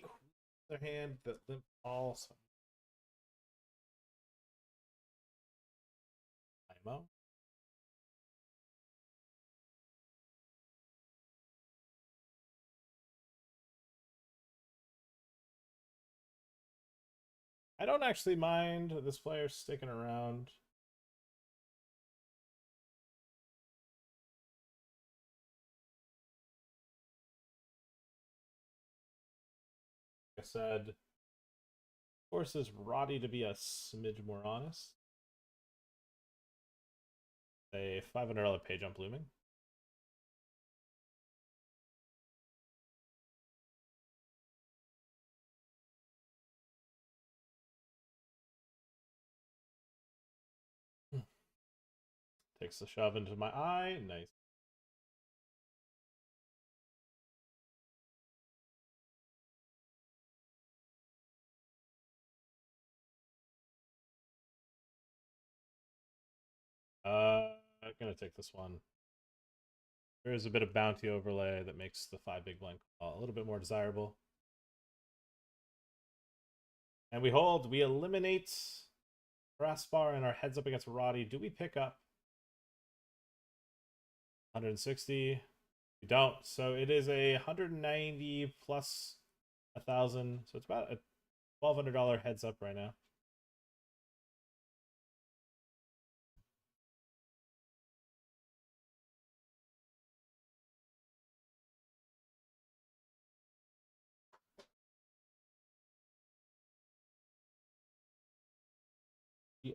Speaker 1: their hand that limp all. So IMO. I don't actually mind this player sticking around. Like I said, forces Roddy to be a smidge more honest. A $500 page on blooming. Takes the shove into my eye. Nice. I'm gonna take this one. There is a bit of bounty overlay that makes the 5 big blind call a little bit more desirable. And we hold. We eliminate Raspar and our heads up against Roddy. Do we pick up 160? We don't. So it is a 190 plus 1,000. So it's about a $1,200 heads up right now.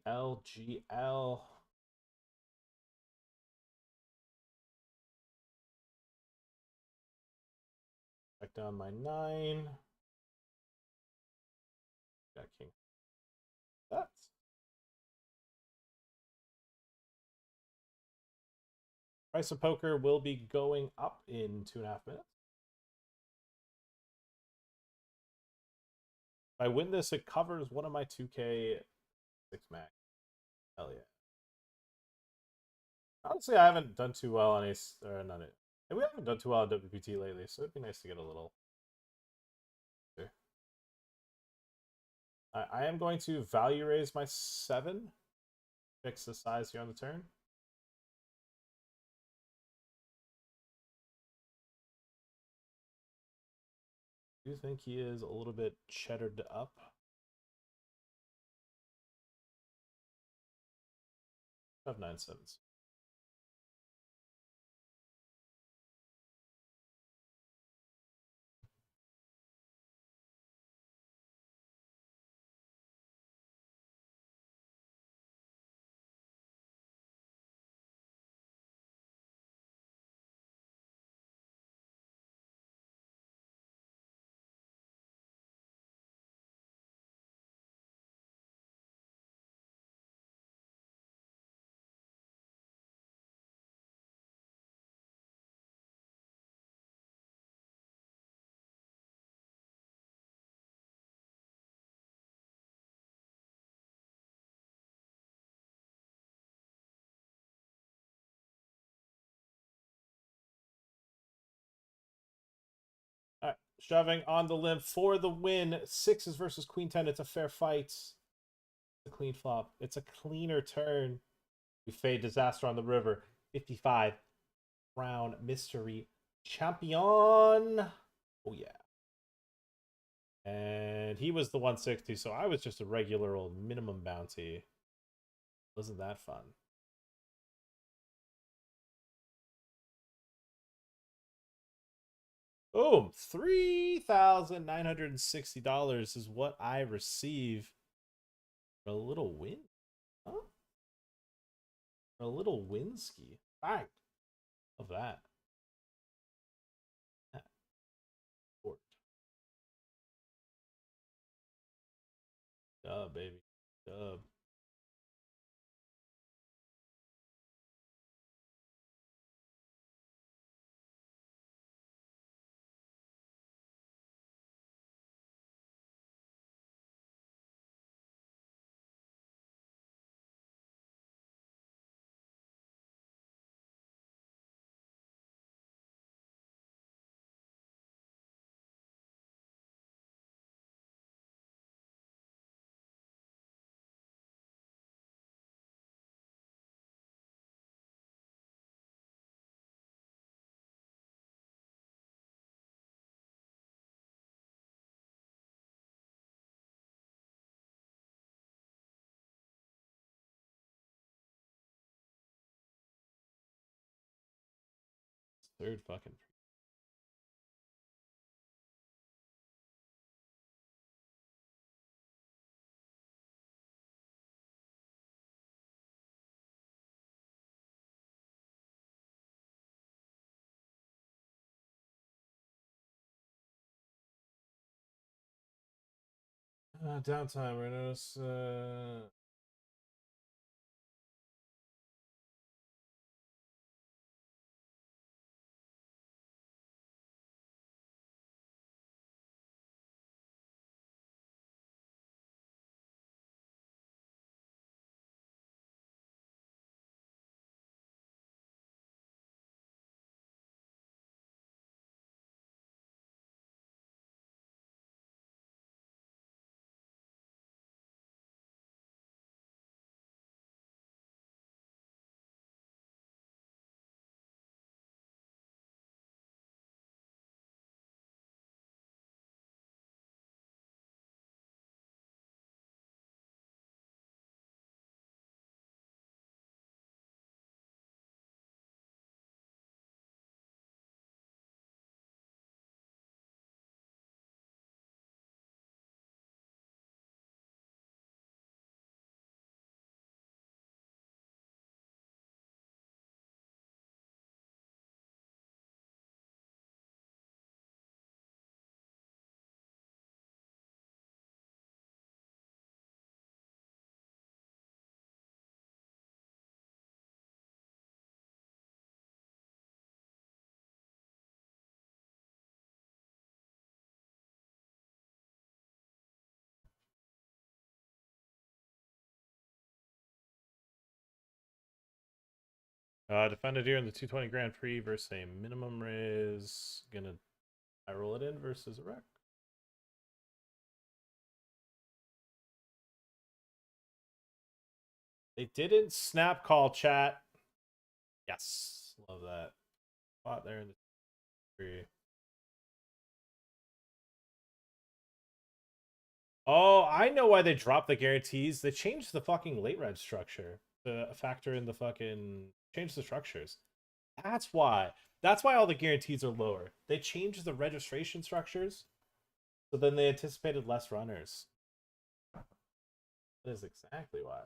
Speaker 1: GL. Back down my 9. Got king. That's price of poker will be going up in 2.5 minutes. If I win this, it covers one of my 2K 6 max. Hell yeah. Honestly, I haven't done too well on Ace, or not it. And we haven't done too well on WPT lately, so it'd be nice to get a little. I am going to value raise my 7. Fix the size here on the turn. I do think he is a little bit cheddared up. I have 9/7s. All right, shoving on the limb for the win. 6s versus Queen 10. It's a fair fight. It's a clean flop. It's a cleaner turn. We fade disaster on the river. 55 round mystery champion. Oh yeah. And he was the 160, so I was just a regular old minimum bounty. Wasn't that fun? Boom! $3,960 is what I receive for a little win. Huh? For a little win ski. Bang! Of that. Dub, baby. Dub. Third fucking. Downtime. We notice. Defended here in the 220 Grand Prix versus a minimum raise. Gonna I roll it in versus a wreck. They didn't snap call chat. Yes. Love that. Spot there in the 3. Oh, I know why they dropped the guarantees. They changed the fucking late reg structure to factor in the fucking change the structures. That's why. That's why all the guarantees are lower. They changed the registration structures, so then they anticipated less runners. That is exactly why.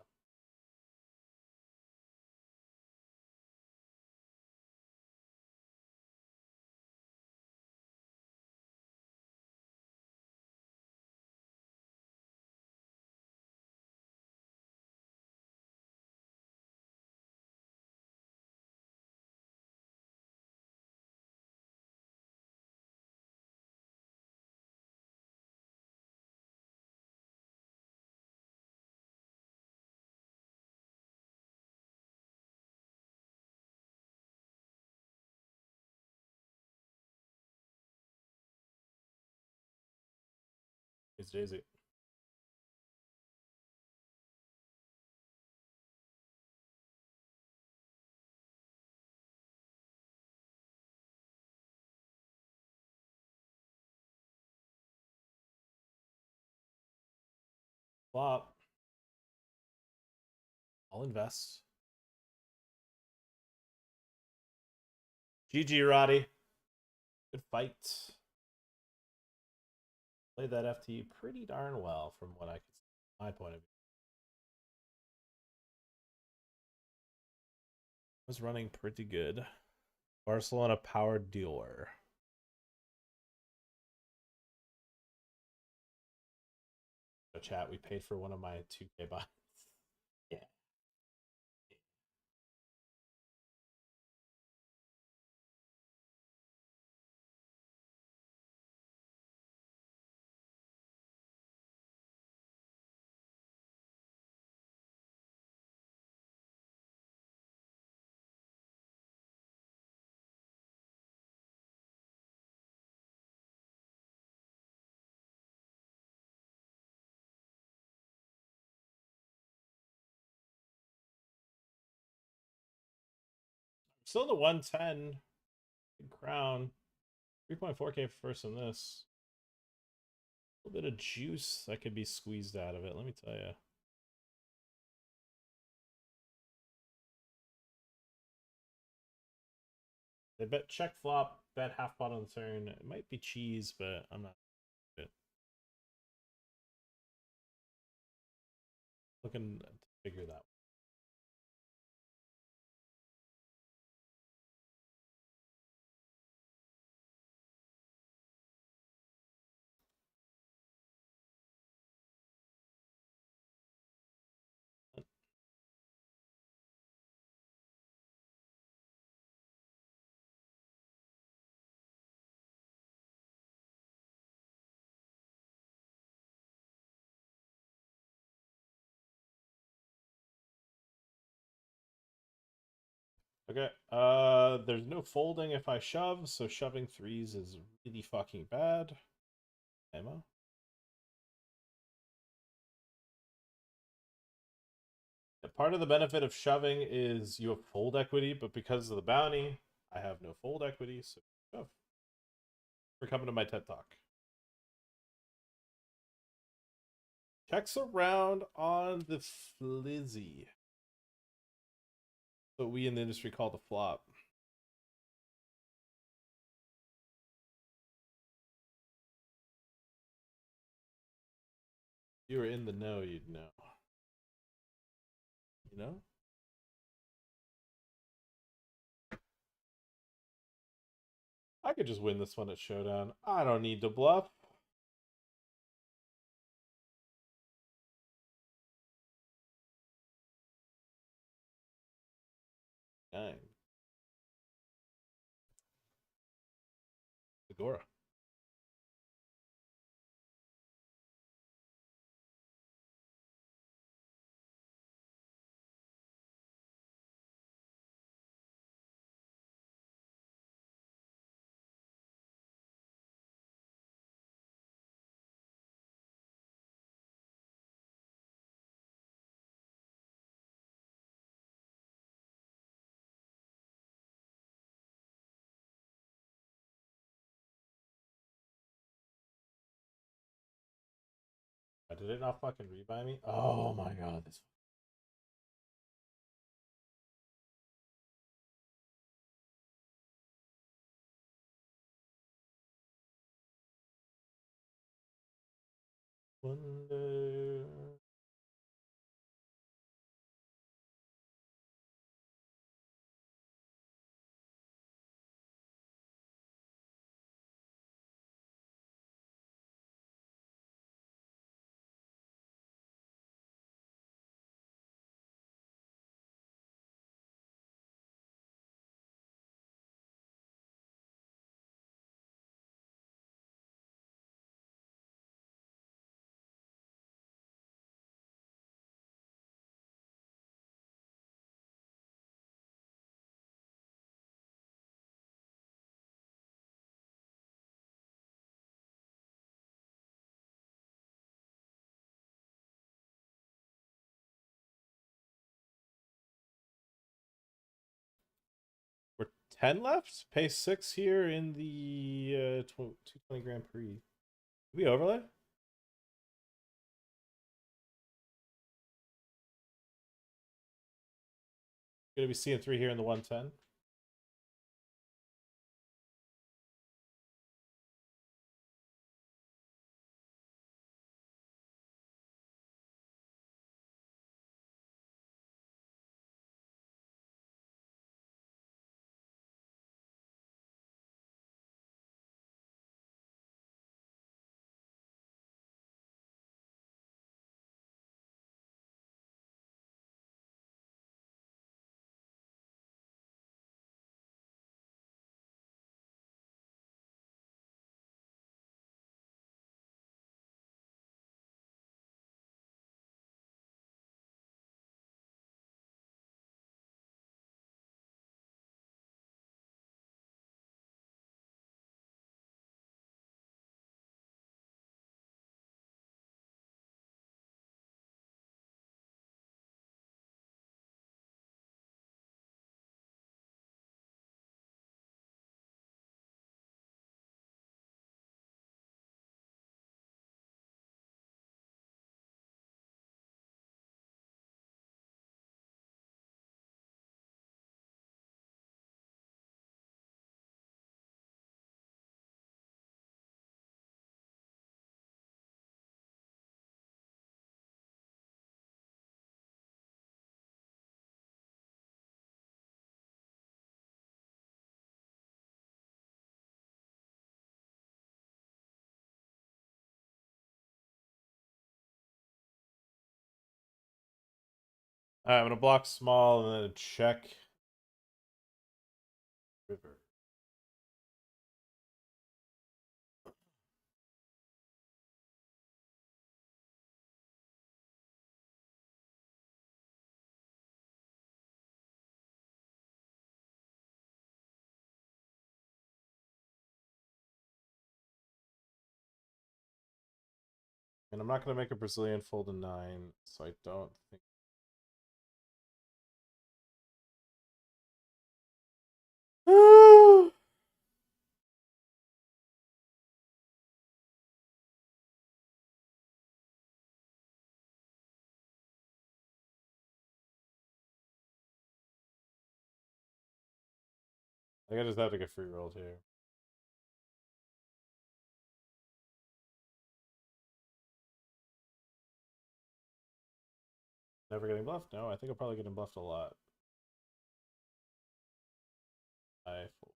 Speaker 1: It's Jay-Z. flop. I'll invest. GG, Roddy. Good fight. Played that FT pretty darn well from what I could see, my point of view. Was running pretty good. Barcelona power dealer. So chat, we paid for one of my 2K buys. Yeah. Still the 110. Big crown. 3.4K for first in this. A little bit of juice that could be squeezed out of it, let me tell you. They bet check flop, bet half pot on the turn. It might be cheese, but I'm not looking to figure that. Okay, there's no folding if I shove, so shoving threes is really fucking bad. Ammo. Part of the benefit of shoving is you have fold equity, but because of the bounty, I have no fold equity, so shove. For coming to my TED Talk. Checks around on the flizzy. What we in the industry call the flop. If you were in the know, you'd know. You know? I could just win this one at Showdown. I don't need to bluff. Dang. Agora. Did it not fucking rebuy me? Oh my god, this. Wonder. We're 10 left. Pay 6 here in the 220 Grand Prix. Did we overlay? Gonna be seeing 3 here in the 110. Alright, I'm gonna block small and then check river. And I'm not gonna make a Brazilian fold a 9, so I don't think. I think I just have to get free rolled here. Never getting bluffed? No, I think I'm probably getting bluffed a lot. I fold.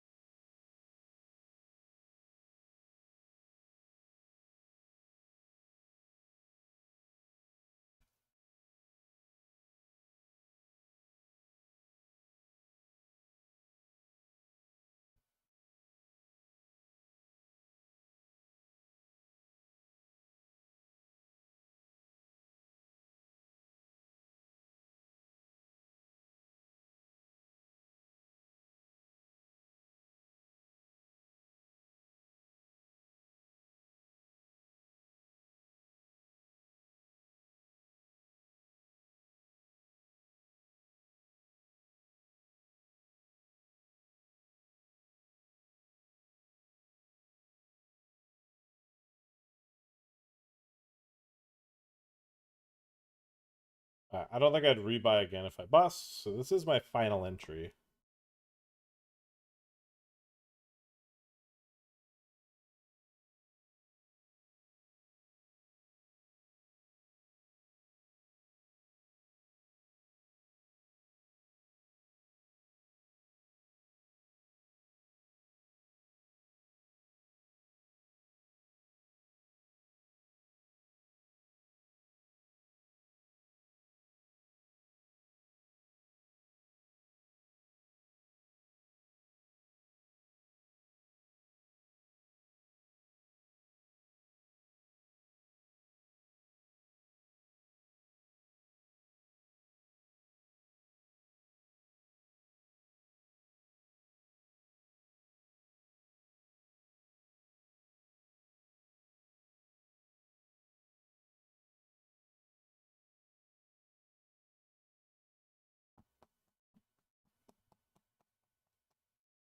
Speaker 1: I don't think I'd rebuy again if I bust, so this is my final entry.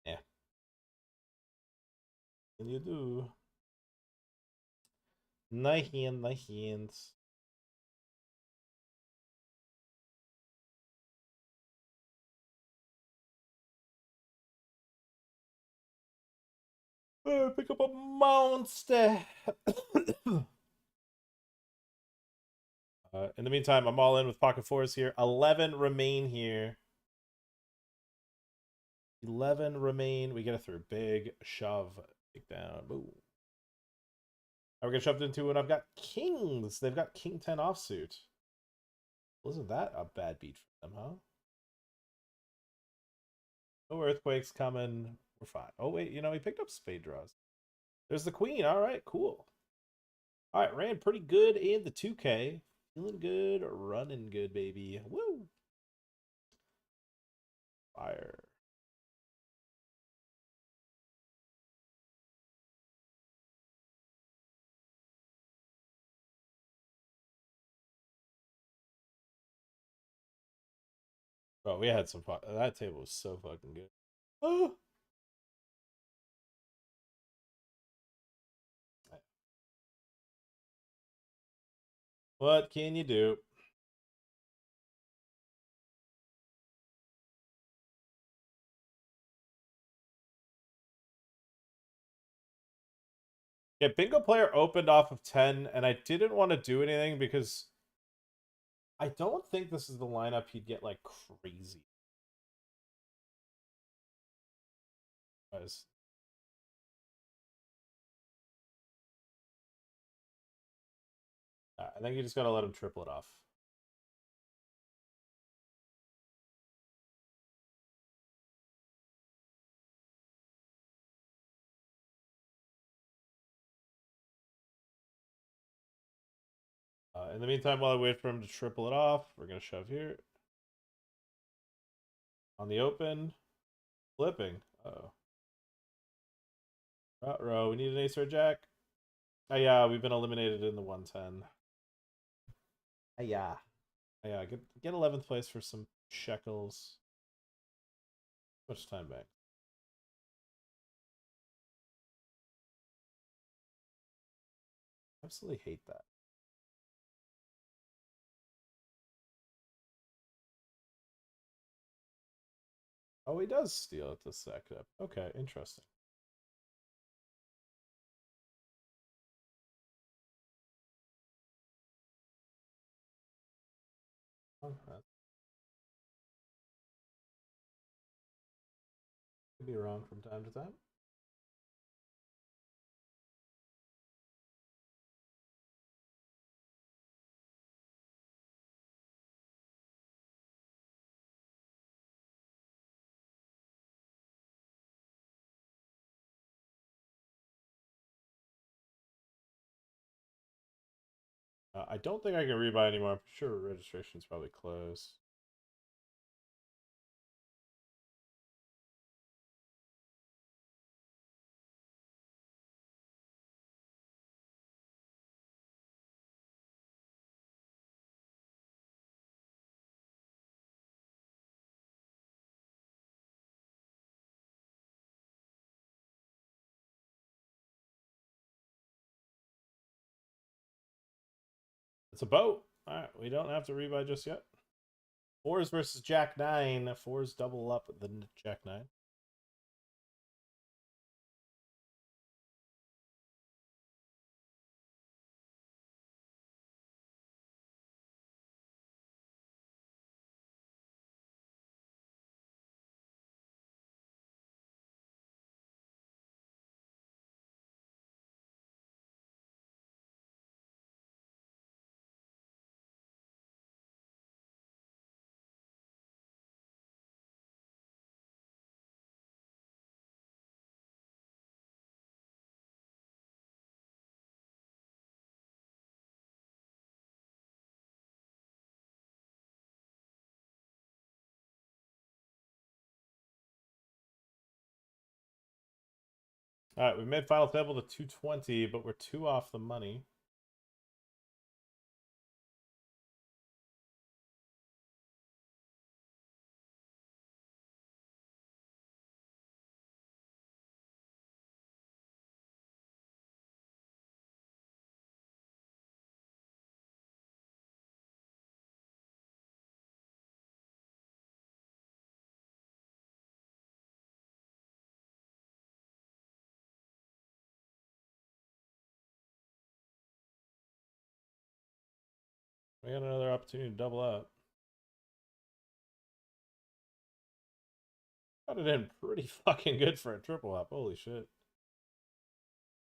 Speaker 1: Yeah. And you do. Nice hand, nice hands. Pick up a monster. In the meantime, I'm all in with pocket fours here. 11 remain here. 11 remain. We get it through. Big shove. Take down. Boom. Now we're going to shove it into, and I've got kings. They've got king 10 offsuit. Wasn't that a bad beat for them, huh? No earthquakes coming. We're fine. Oh, wait. You know, he picked up spade draws. There's the queen. All right, cool. All right, ran pretty good in the 2K. Feeling good, running good, baby. Woo! Fire. Bro, we had some fun. That table was so fucking good. Oh. What can you do? Yeah, bingo player opened off of 10, and I didn't want to do anything because I don't think this is the lineup he'd get like crazy. Guys. I think you just gotta let him triple it off. In the meantime, while I wait for him to triple it off, we're gonna shove here. On the open. Flipping. Uh-oh. Row. We need an ace or a jack. Oh yeah, we've been eliminated in the 110. Oh yeah. Oh yeah, get 11th place for some shekels. Much time back. Absolutely hate that. Oh, he does steal at the second. Okay, interesting. That could be wrong from time to time. I don't think I can rebuy anymore. I'm sure registration's probably closed. It's a boat. All right, we don't have to rebuy just yet. Fours versus Jack 9. Fours double up the Jack 9. All right, we made final table to 220, but we're 2 off the money. We got another opportunity to double up. Got it in pretty fucking good for a triple up. Holy shit.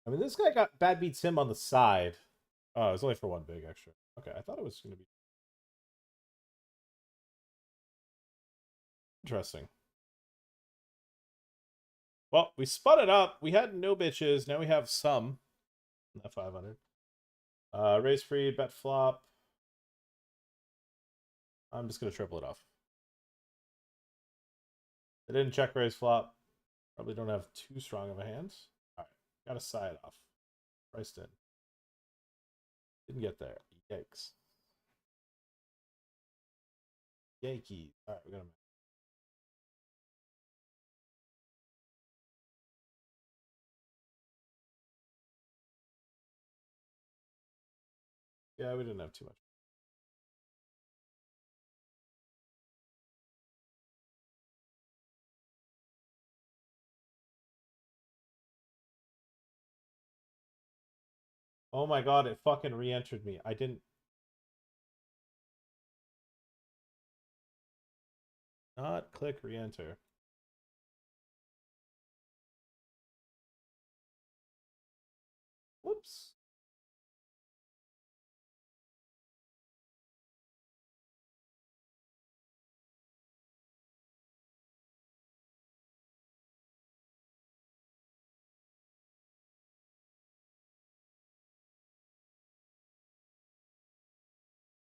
Speaker 1: I mean, this guy got bad beats him on the side. Oh, it was only for one big extra. Okay, I thought it was going to be interesting. Well, we spun it up. We had no bitches. Now we have some. That 500. Raise free, bet flop. I'm just going to triple it off. They didn't check raise flop. Probably don't have too strong of a hand. All right, got a side off. Priced in. Didn't get there. Yikes. Yankees. All right, we got him. Yeah, we didn't have too much. Oh my god, it fucking re-entered me. I didn't not click re-enter. Whoops.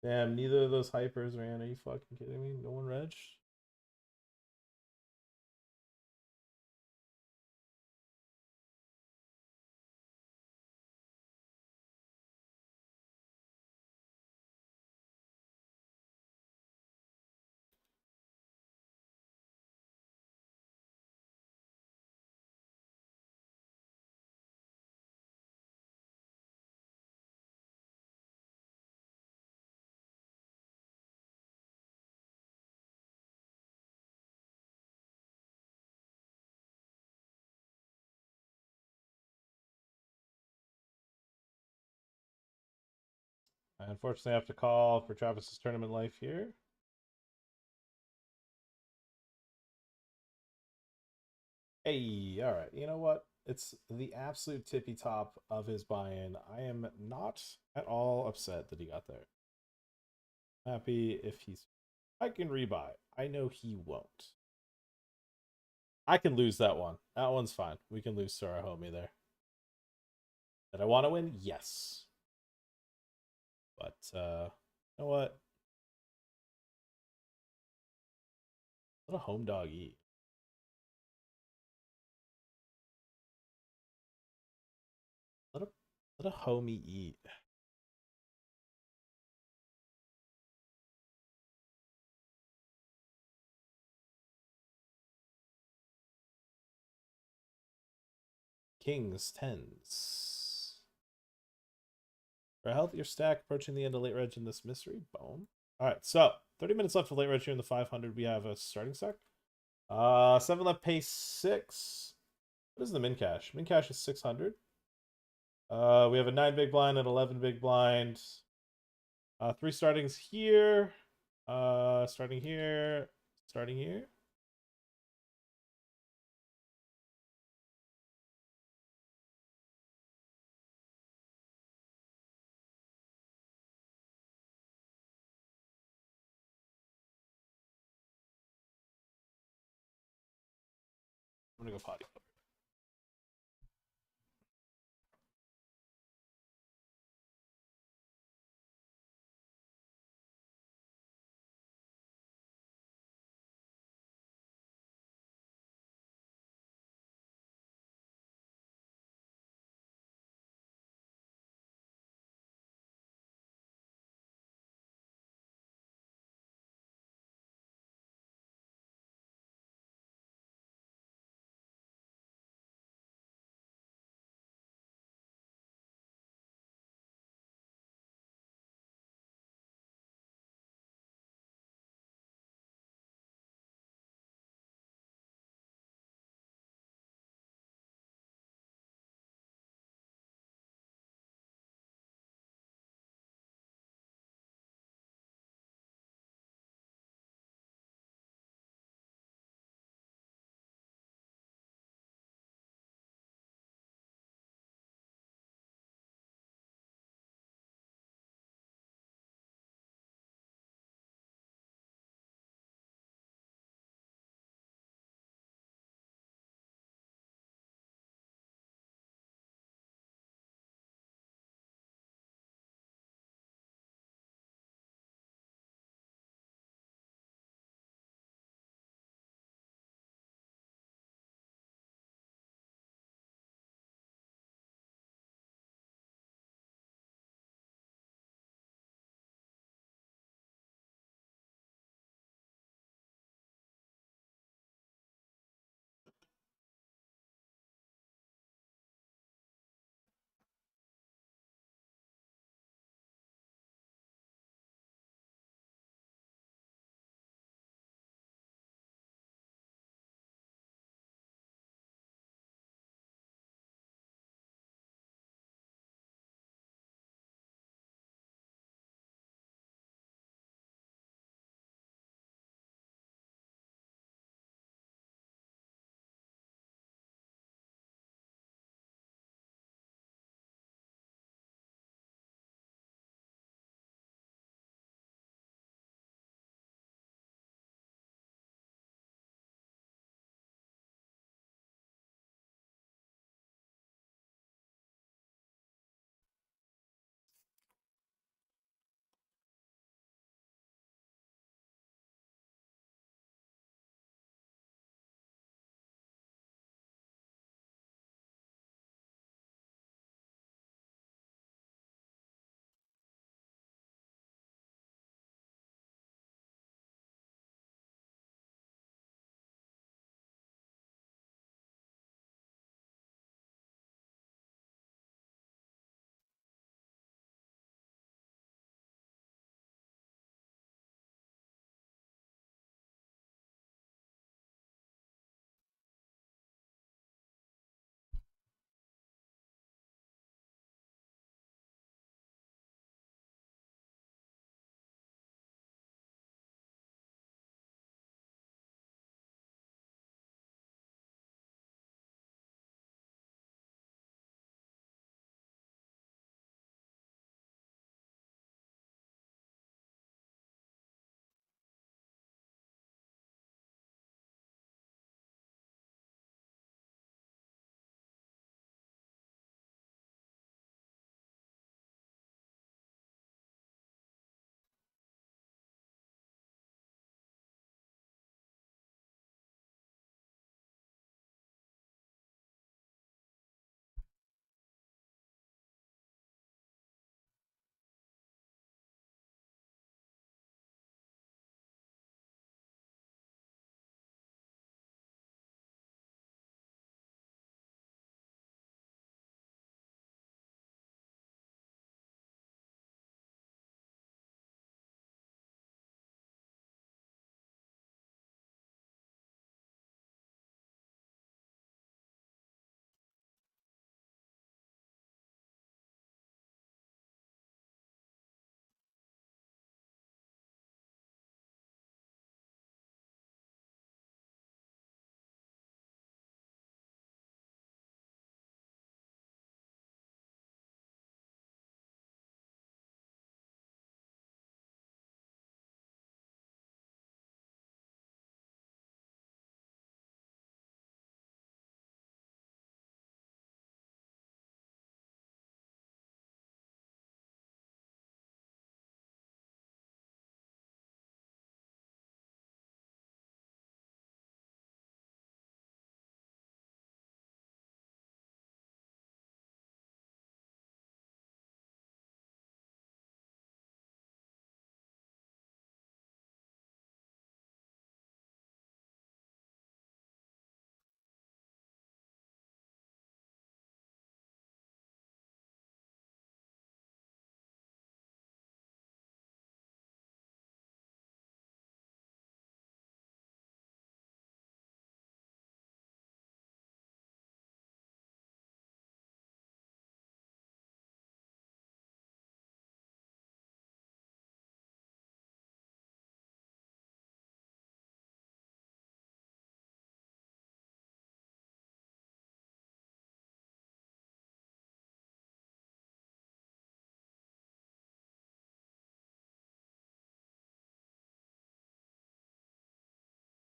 Speaker 1: Damn, neither of those hypers ran. Are you fucking kidding me? No one reg? I unfortunately have to call for Travis's tournament life here. Hey, all right. You know what? It's the absolute tippy top of his buy-in. I am not at all upset that he got there. Happy if he's. I can rebuy. I know he won't. I can lose that one. That one's fine. We can lose to our homie there. Did I want to win? Yes. But you know what? Let a home dog eat. Let a let a homie eat. Kings, tens. For a healthier stack approaching the end of late reg in this mystery. Boom. Alright, so 30 minutes left of late reg here in the 500. We have a starting stack. 7 left, pace 6. What is the min cash? Min cash is 600. We have a 9 big blind and 11 big blind. 3 startings here. Starting here. Starting here. I'm gonna go potty.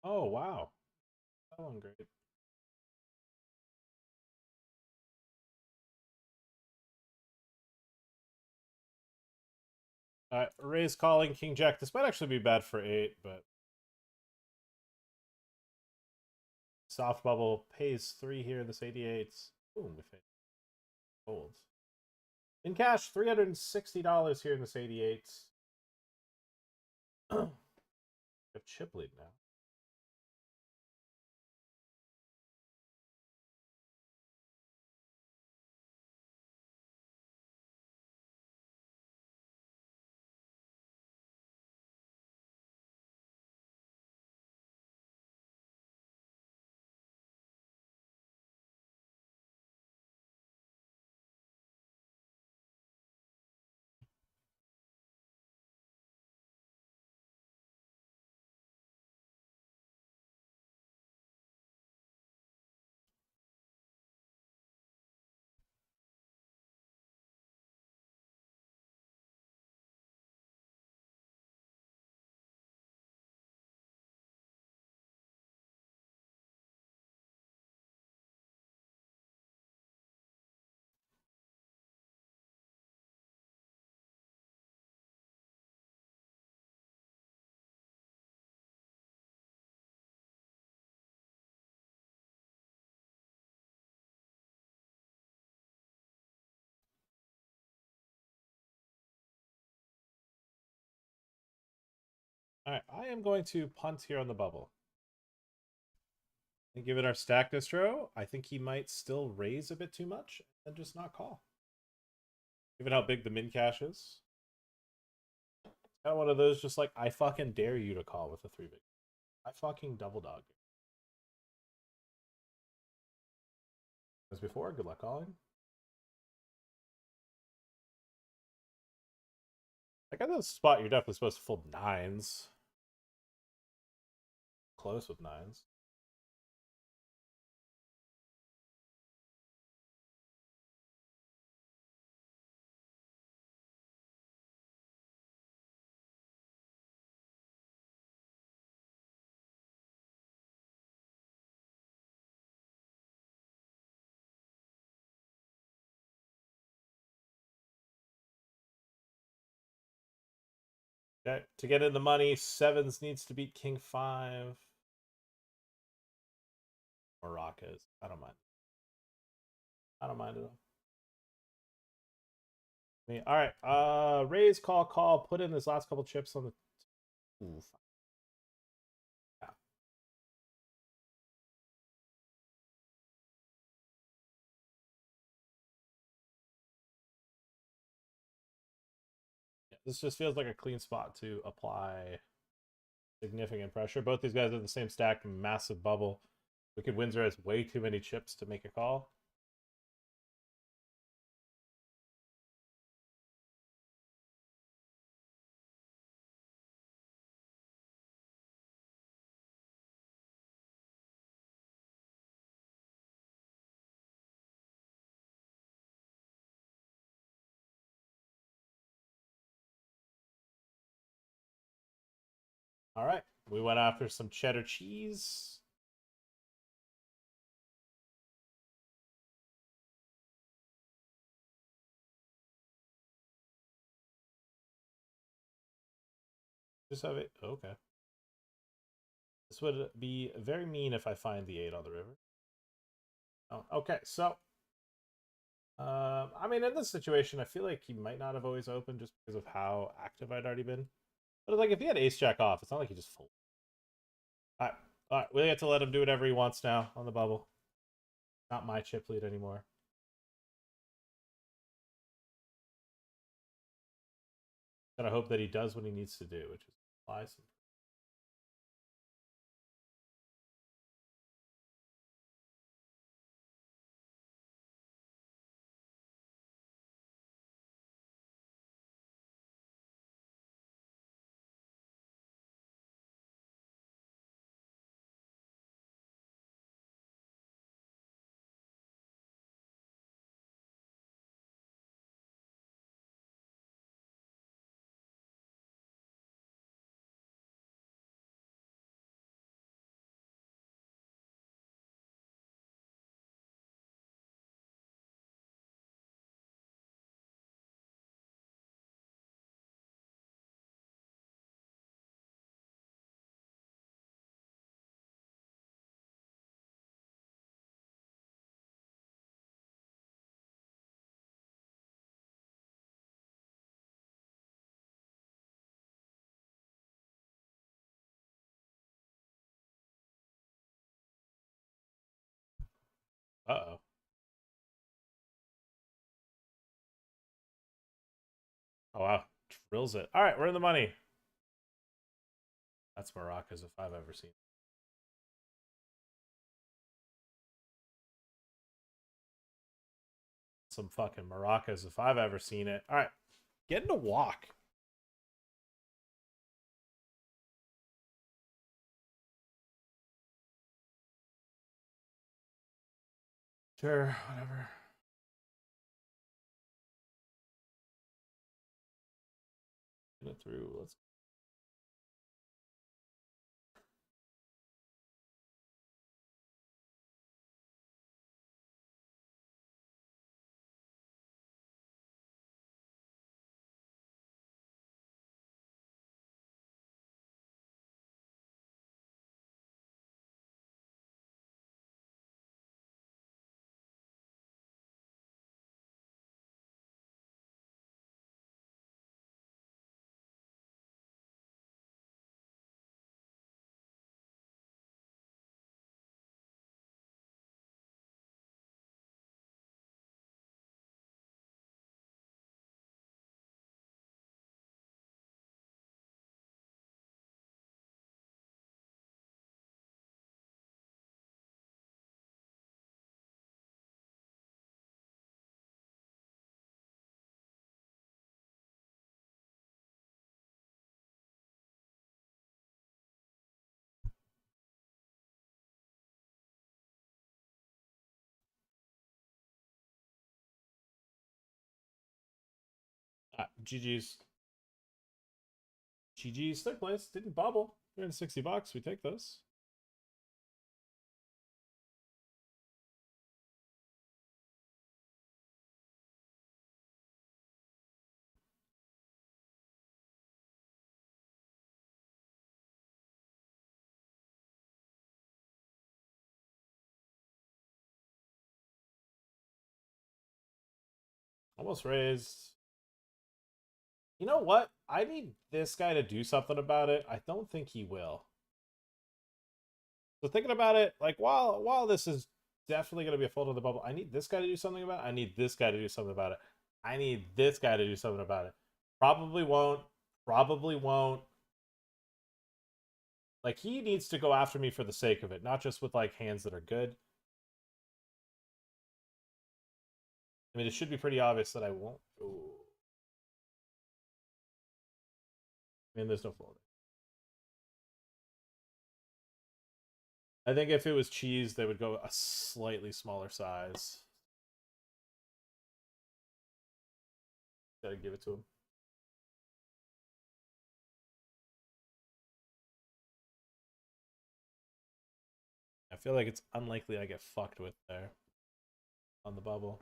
Speaker 1: Oh, wow. That one great. Raise calling, King Jack. This might actually be bad for 8, but soft bubble pays 3 here in this 88. Boom, we folds. In cash, $360 here in this 88. We have chip lead now. All right, I am going to punt here on the bubble. And given our stack distro, I think he might still raise a bit too much and just not call. Given how big the min cash is. It's kind of one of those just like, I fucking dare you to call with a 3 big. I fucking double dog you. As before, good luck calling. Like at this spot, you're definitely supposed to fold 9s. Close with 9s. Okay, to get in the money, 7s needs to beat King 5. Maracas. I don't mind. I don't mind at all. All right. Raise, call. Put in this last couple chips on the. Ooh, yeah. Yeah, this just feels like a clean spot to apply significant pressure. Both these guys are the same stack, massive bubble. Wicked Windsor has way too many chips to make a call. All right, we went after some cheddar cheese. Just have it. Okay. This would be very mean if I find the 8 on the river. Oh, okay, so I mean, in this situation, I feel like he might not have always opened just because of how active I'd already been. But like, if he had ace jack off, it's not like he just folded. All right, we get to let him do whatever he wants now on the bubble. Not my chip lead anymore. Gotta hope that he does what he needs to do, which is apply some. Oh, wow. Drills it. All right, we're in the money. That's maracas if I've ever seen. Some fucking maracas if I've ever seen it. All right, get into walk. Sure, whatever. Get it through. Let's. GG's. GG's. Third place. Didn't bubble. $360. We take those. Almost raised. You know what? I need this guy to do something about it. I don't think he will. So thinking about it, like while this is definitely going to be a fold of the bubble, I need this guy to do something about it. I need this guy to do something about it. I need this guy to do something about it. Probably won't. Probably won't. Like, he needs to go after me for the sake of it, not just with, like, hands that are good. I mean, it should be pretty obvious that I won't. Ooh. I mean, there's no folding. I think if it was cheese, they would go a slightly smaller size. Gotta give it to him. I feel like it's unlikely I get fucked with there on the bubble.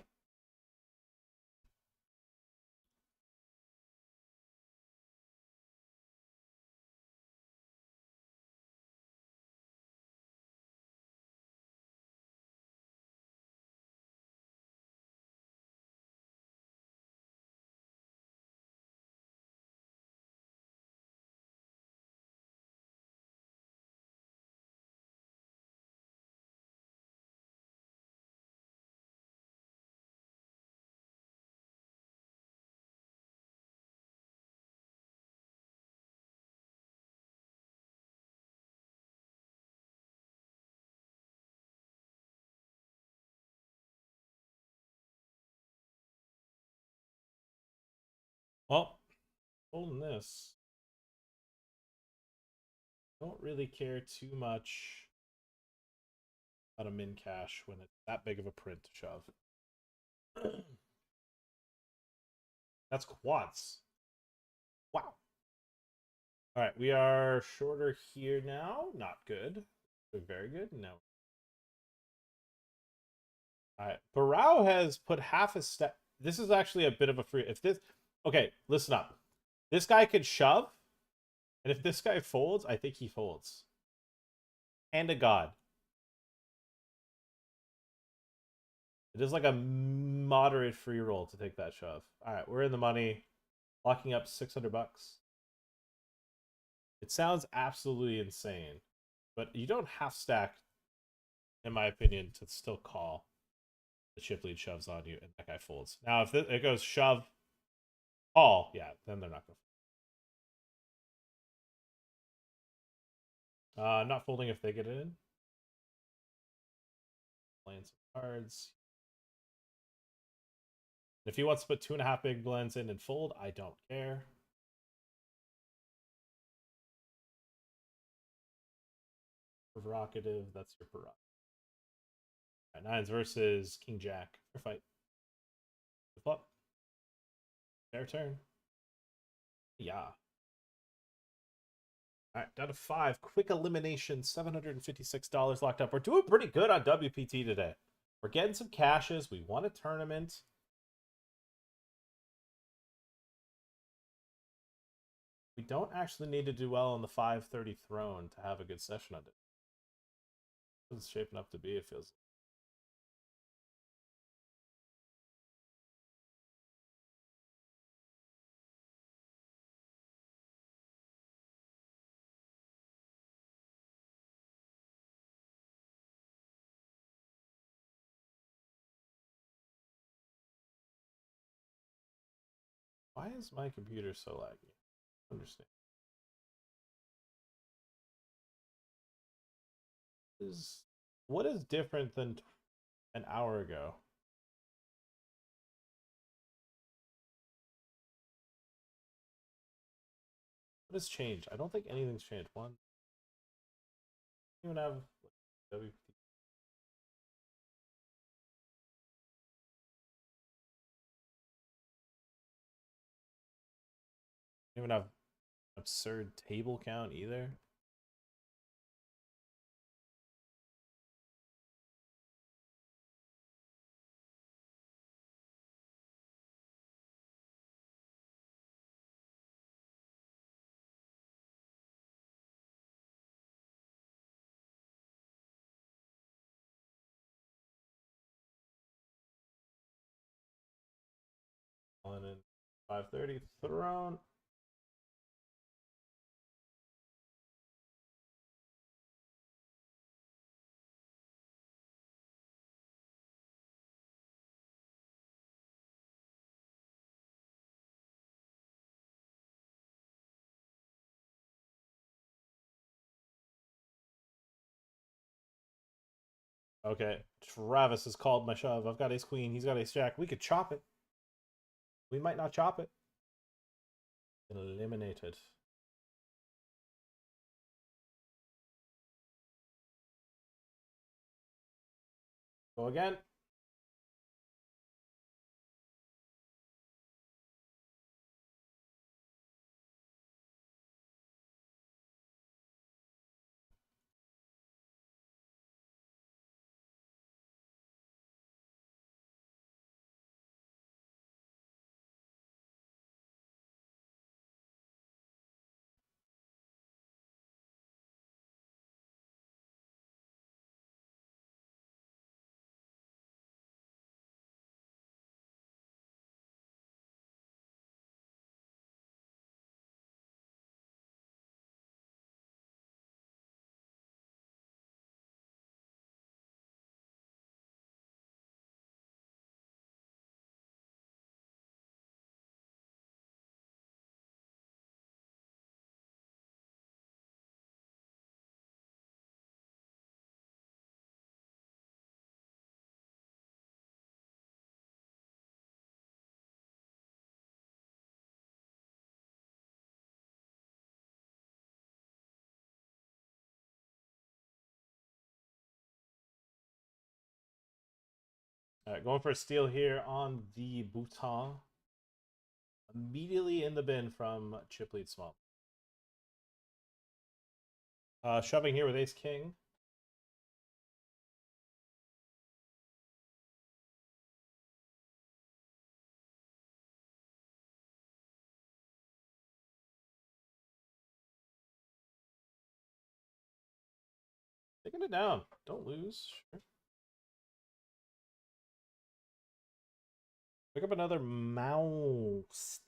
Speaker 1: Well, holding this. Don't really care too much about a min cash when it's that big of a print to shove. That's quads. Wow. All right, we are shorter here now. Not good. Very good. No. All right, Barao has put half a step. This is actually a bit of a free. If this, okay, listen up. This guy could shove, and if this guy folds, I think he folds. Hand to God. It is like a moderate free roll to take that shove. All right, we're in the money. Locking up $600. It sounds absolutely insane, but you don't half stack, in my opinion, to still call. The chip lead shoves on you, and that guy folds. Now, if it goes shove, All, yeah, then they're not going to. Not folding if they get it in. Playing some cards. If he wants to put 2.5 big blinds in and fold, I don't care. Provocative, that's your prerogative. Right, nines versus King Jack for fight. Good luck. Fair turn. Yeah. All right, down to 5. Quick elimination, $756 locked up. We're doing pretty good on WPT today. We're getting some cashes. We won a tournament. We don't actually need to do well on the 530 throne to have a good session on it. It's shaping up to be, it feels. Why is my computer so laggy? I don't understand. What is different than an hour ago? What has changed? I don't think anything's changed. One, I don't even have WPT. I don't even have absurd table count either. And then 530 throne. Okay, Travis has called my shove. I've got ace queen. He's got ace jack. We could chop it. We might not chop it. Eliminated. Go again. All right, going for a steal here on the Bhutan. Immediately in the bin from Chip Lead Swamp. Shoving here with ace king. Taking it down. Don't lose. Sure. Pick up another mouse.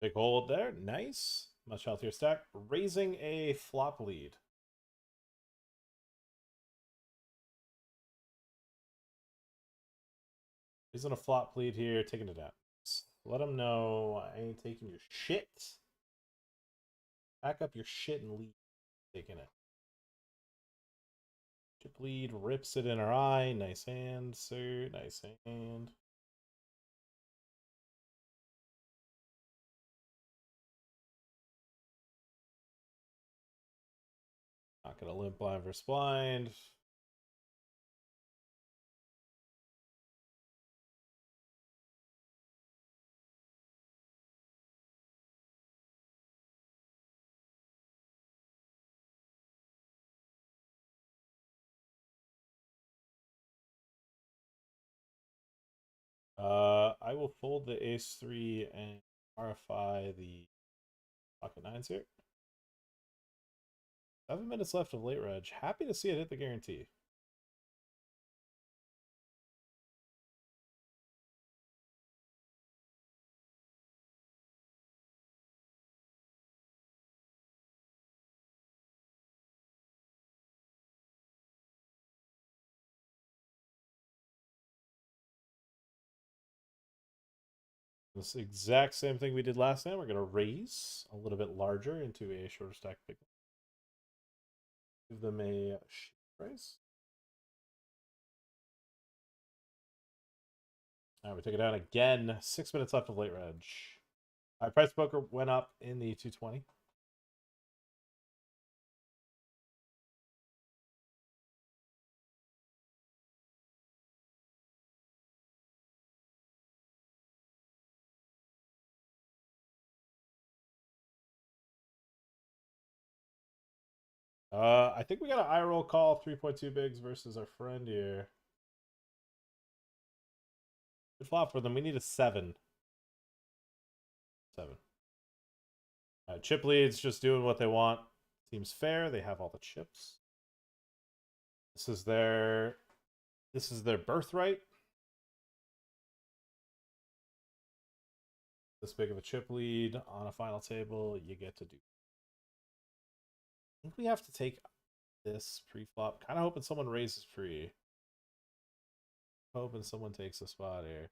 Speaker 1: Big hold there. Nice. Much healthier stack. Raising a flop lead. Raising a flop lead here. Taking it out. Let them know I ain't taking your shit. Pack up your shit and leave. Taking it. Chip lead. Rips it in our eye. Nice hand, sir. Nice hand. Not gonna limp blind versus blind. I will fold the ace-3 and RFI the pocket nines here. 7 minutes left of late reg. Happy to see it hit the guarantee. This exact same thing we did last time. We're going to raise a little bit larger into a shorter stack big. Give them a raise. All right, we take it down again. 6 minutes left of late reg. All right, price poker went up in the 220. I think we got an eye roll call 3.2 bigs versus our friend here. Good flop for them. We need a 7. 7. Chip leads just doing what they want. Seems fair. They have all the chips. This is their birthright. This big of a chip lead on a final table, you get to do. I think we have to take this pre-flop. Kind of hoping someone raises free. Hoping someone takes a spot here.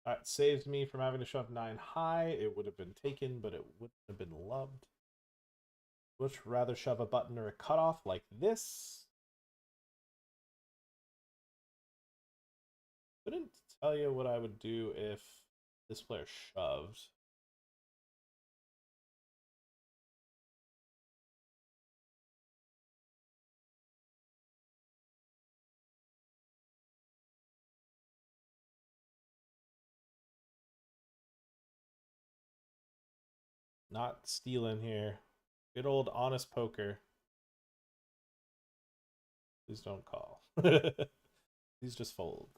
Speaker 1: All right, saves me from having to shove 9 high. It would have been taken, but it wouldn't have been loved. Would rather shove a button or a cutoff like this. Couldn't tell you what I would do if this player shoved. Not stealing here. Good old honest poker. Please don't call. Please just fold.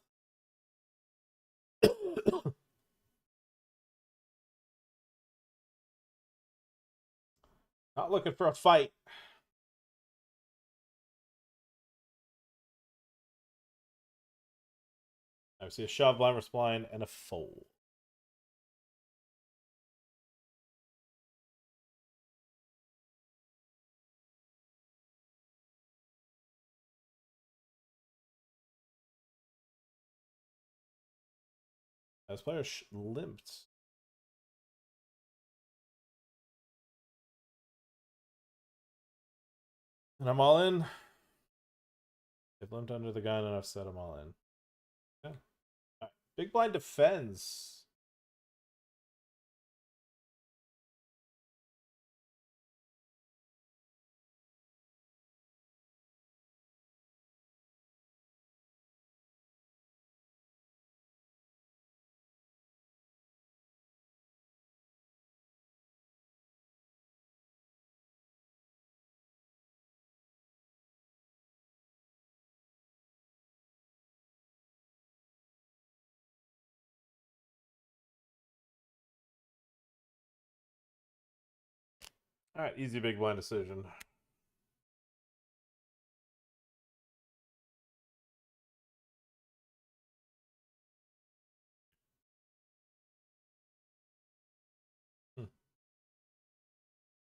Speaker 1: Not looking for a fight. I see a shove, blind versus blind, and a fold. This player limped. And I'm all in. They've limped under the gun, and I've said I'm all in. Yeah. Right. Big blind defends. All right, easy big blind decision.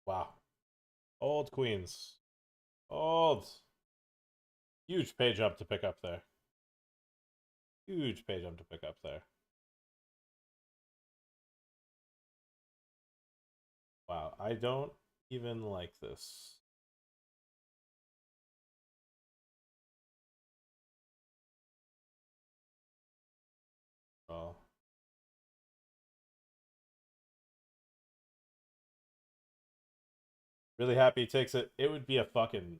Speaker 1: Wow. Old queens. Old. Huge pay jump to pick up there. Huge pay jump to pick up there. Wow. I don't even like this. Oh. Really happy he takes it. It would be a fucking.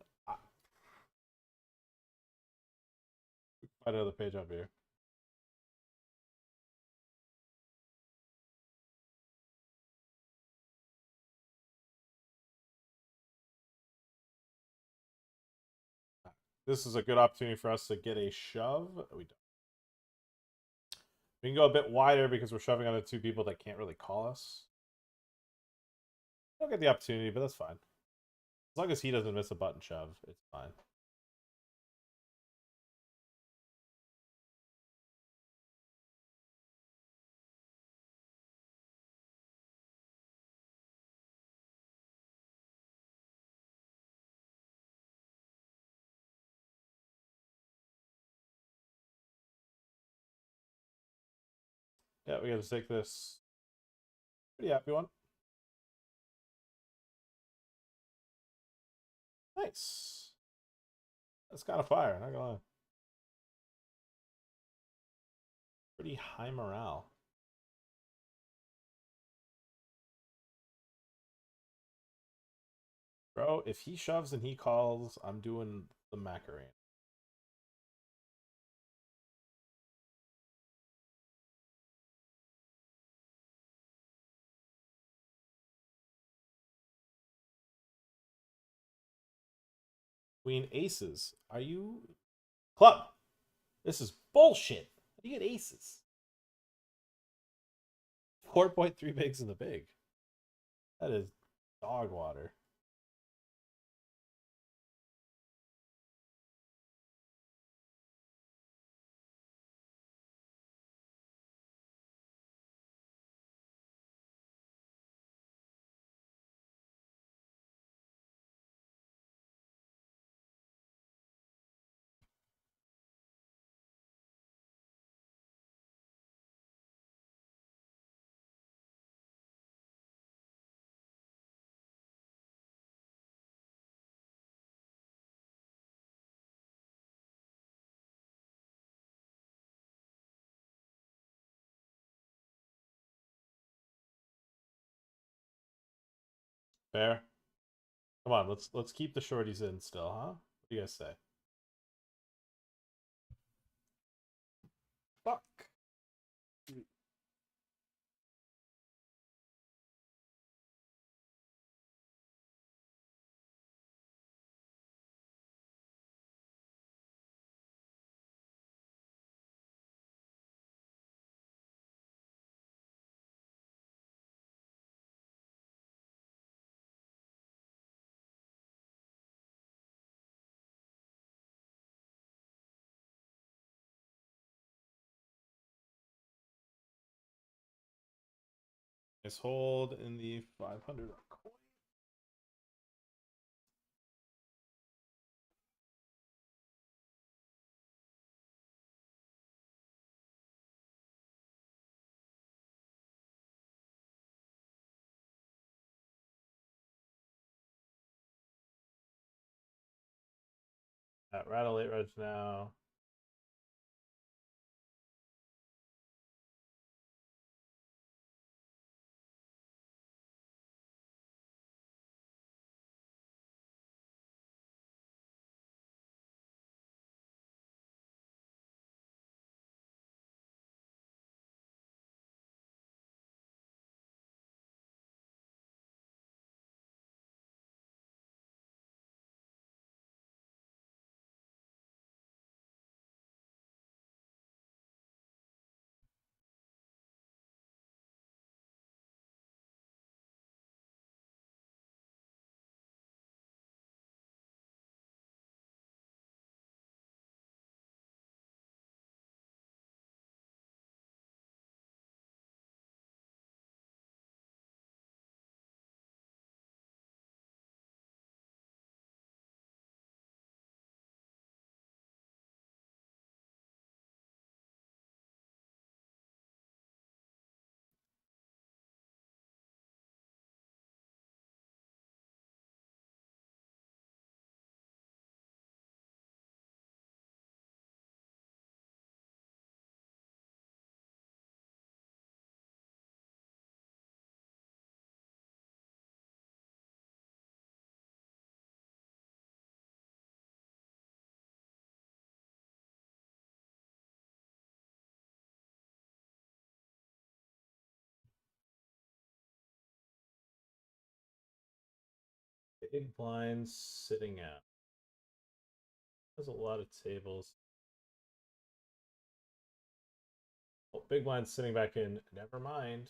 Speaker 1: Find another page up here. This is a good opportunity for us to get a shove. We don't. We can go a bit wider because we're shoving onto two people that can't really call us. Don't get the opportunity, but that's fine. As long as he doesn't miss a button shove, it's fine. Yeah, we got to take this. Pretty happy one. Nice. That's kind of fire, not gonna lie. Pretty high morale. Bro, if he shoves and he calls, I'm doing the Macarena. Queen aces. Are you... Club! This is bullshit. How do you get aces? 4.3 bigs in the big. That is dog water. Fair. Come on, let's keep the shorties in still, huh? What do you guys say? Fuck. Nice hold in the 500 coin. At rattle 8 reg now. Big blinds sitting out. There's a lot of tables. Oh, big blind sitting back in. Never mind.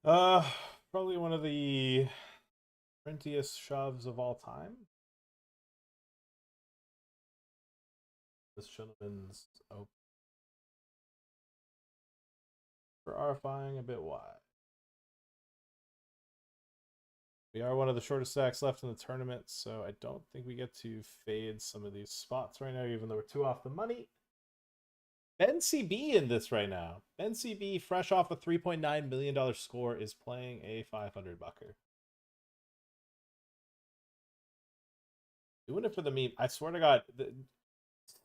Speaker 1: Uh, Probably one of the printiest shoves of all time. This gentleman's open for RFIing a bit wide. We are one of the shortest stacks left in the tournament, so I don't think we get to fade some of these spots right now, even though we're two off the money. Ben CB in this right now. Ben CB, fresh off a $3.9 million score, is playing a 500 bucker. Doing it for the meme. I swear to God,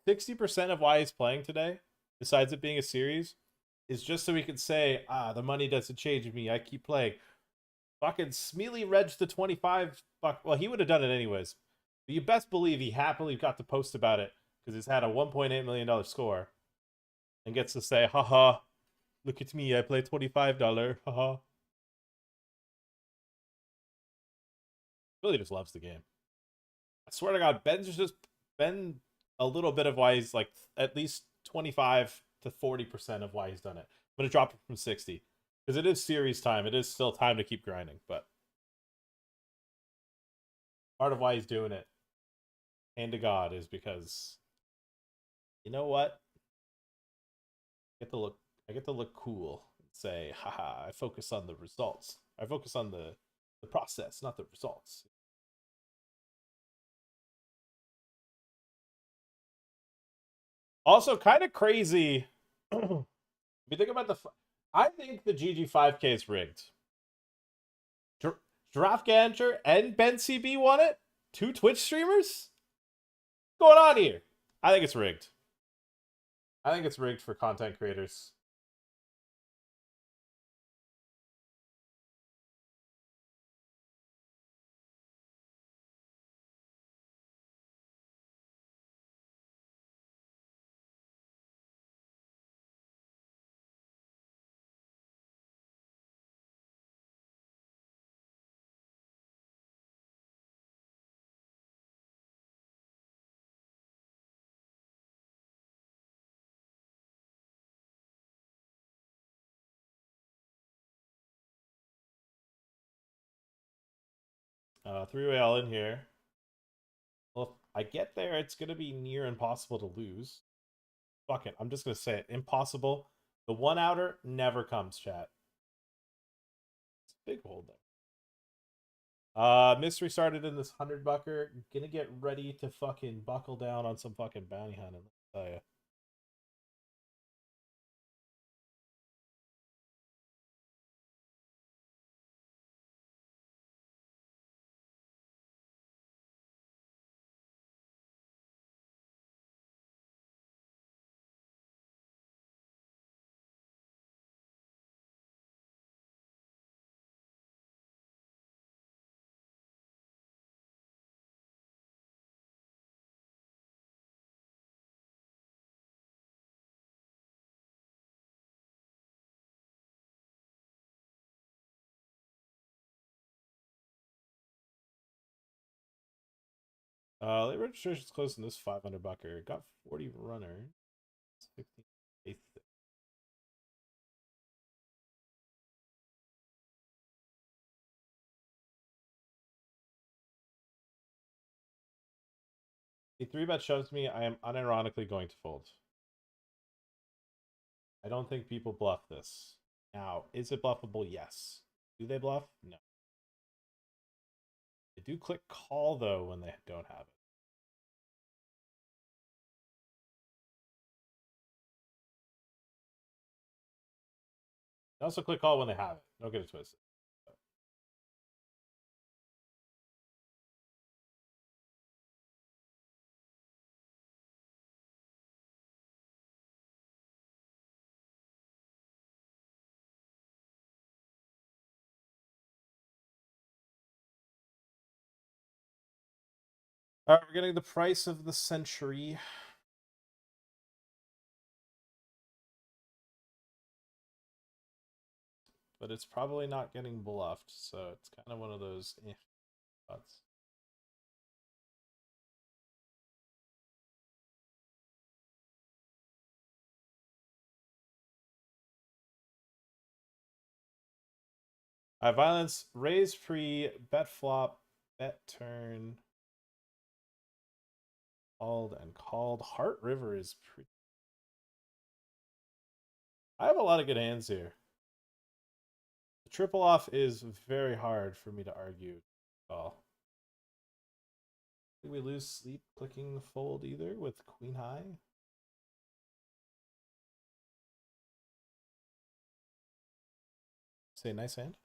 Speaker 1: 60% of why he's playing today, besides it being a series, is just so he can say, the money doesn't change me. I keep playing. Fucking Smeely Reg to 25. Fuck. Well, he would have done it anyways. But you best believe he happily got to post about it because he's had a $1.8 million score and gets to say, haha, look at me. I play $25. Haha. Really just loves the game. I swear to God, Ben's just been a little bit of why he's like at least 25 to 40% of why he's done it. I'm going to drop it from 60 because it is series time. It is still time to keep grinding, but part of why he's doing it, hand to God, is because you know what? I get to look cool and say, haha, I focus on the results. I focus on the process, not the results. Also, kind of crazy. If you think about I think the GG5K is rigged. Giraffe Ganger and Ben CB won it? Two Twitch streamers? What's going on here? I think it's rigged. I think it's rigged for content creators. Three-way all in here. Well, if I get there, it's going to be near impossible to lose. Fuck it. I'm just going to say it. Impossible. The one outer never comes, chat. It's a big hold there. Mystery started in this 100-bucker. Gonna get ready to fucking buckle down on some fucking bounty hunting. Let me tell you. Late registration's close in this 500-bucker. Got 40 runner. 16, 8th. The 3-bet shoves me. I am unironically going to fold. I don't think people bluff this. Now, is it bluffable? Yes. Do they bluff? No. They do click call, though, when they don't have it. They also click call when they have it. Don't get it twisted. All right, we're getting the price of the century. But it's probably not getting bluffed, so it's kind of one of those thoughts. Violence, raise pre, bet flop, bet turn. Called and called. Heart River is pretty. I have a lot of good hands here. The triple off is very hard for me to argue. Well, did we lose sleep clicking fold either with queen high? Say nice hand.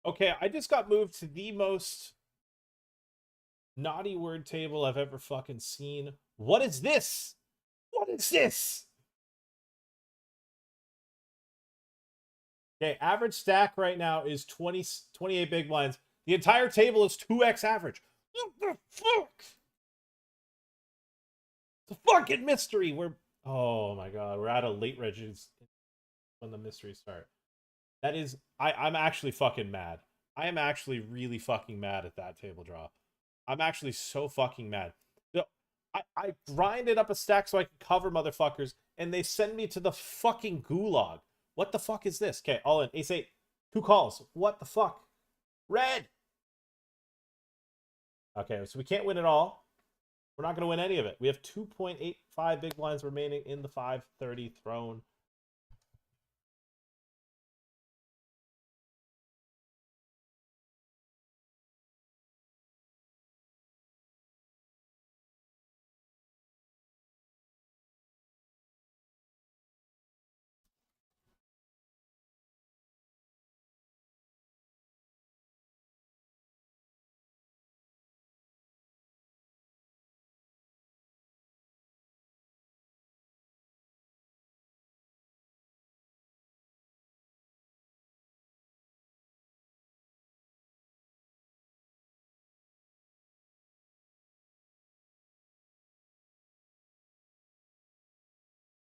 Speaker 1: Okay, I just got moved to the most naughty word table I've ever fucking seen. What is this? What is this? Okay, average stack right now is 28 big blinds. The entire table is 2x average. What the fuck? It's a fucking mystery. Oh my god, we're out of late regs when the mysteries start. That is, I'm actually fucking mad. I am actually really fucking mad at that table draw. I'm actually so fucking mad. I grinded up a stack so I can cover motherfuckers, and they send me to the fucking gulag. What the fuck is this? Okay, all in. Ace 8. 2 calls. What the fuck? Red! Okay, so we can't win it all. We're not going to win any of it. We have 2.85 big blinds remaining in the 530 throne.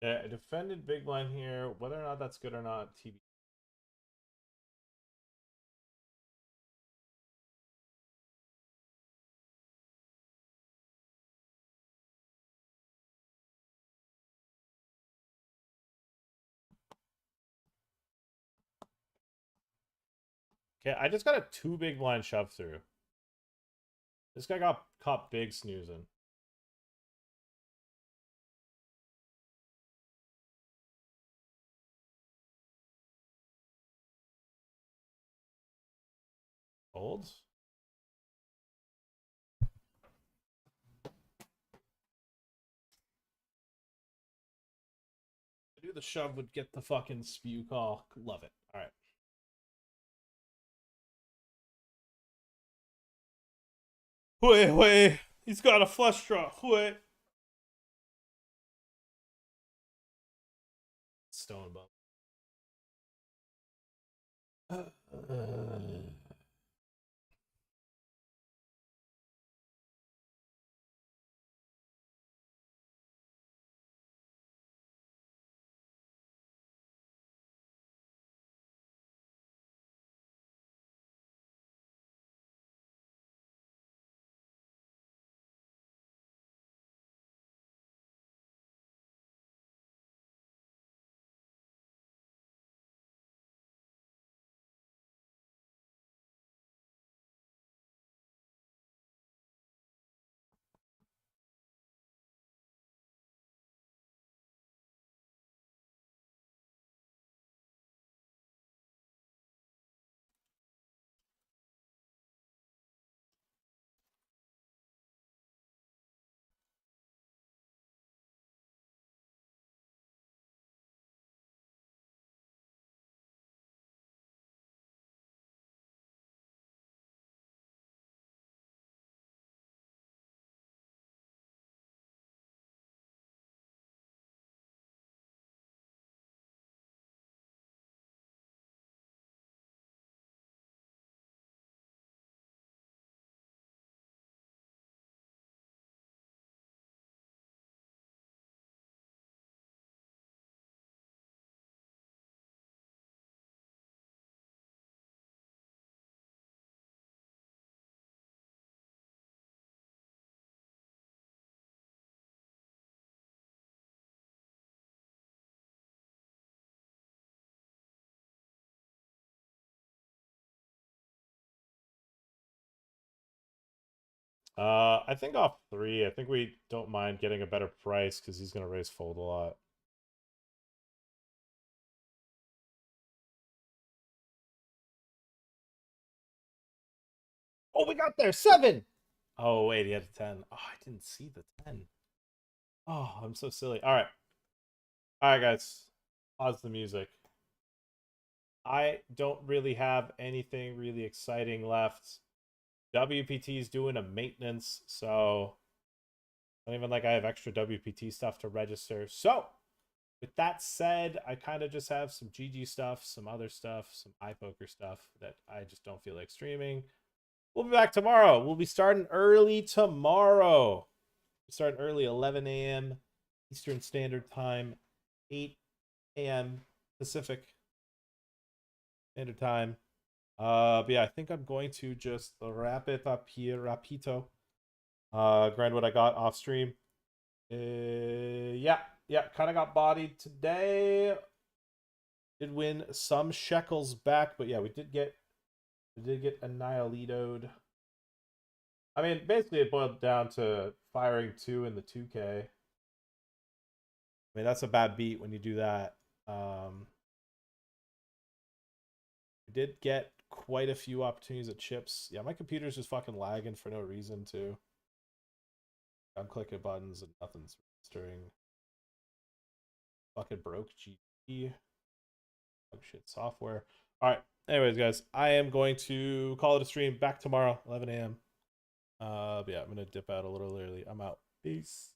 Speaker 1: Yeah, defended big blind here. Whether or not that's good or not, TB. Okay, I just got a 2 big blind shove through. This guy got caught big snoozing. Folds? I knew the shove would get the fucking spew call. Love it. All right. Wait. He's got a flush draw. Wait. Stone bump. I think off 3. I think we don't mind getting a better price because he's gonna raise fold a lot. Oh, we got there 7. Oh wait, he had a 10. Oh, I didn't see the 10. Oh, I'm so silly. All right, guys. Pause the music. I don't really have anything really exciting left. WPT is doing a maintenance, so I don't even like I have extra WPT stuff to register. So, with that said, I kind of just have some GG stuff, some other stuff, some iPoker stuff that I just don't feel like streaming. We'll be back tomorrow. We'll be starting early tomorrow. We start early, 11 a.m. Eastern Standard Time, 8 a.m. Pacific Standard Time. But yeah, I think I'm going to just wrap it up here, rapito. Grind what I got off stream. Yeah, kind of got bodied today. Did win some shekels back, but yeah, we did get annihilated. I mean, basically it boiled down to firing 2 in the 2K. I mean, that's a bad beat when you do that. We did get quite a few opportunities at chips. Yeah, my computer's just fucking lagging for no reason too. I'm clicking buttons and nothing's registering. Fucking broke GT. Oh shit, software. All right. Anyways, guys, I am going to call it a stream. Back tomorrow, 11 a.m. But yeah, I'm gonna dip out a little early. I'm out. Peace.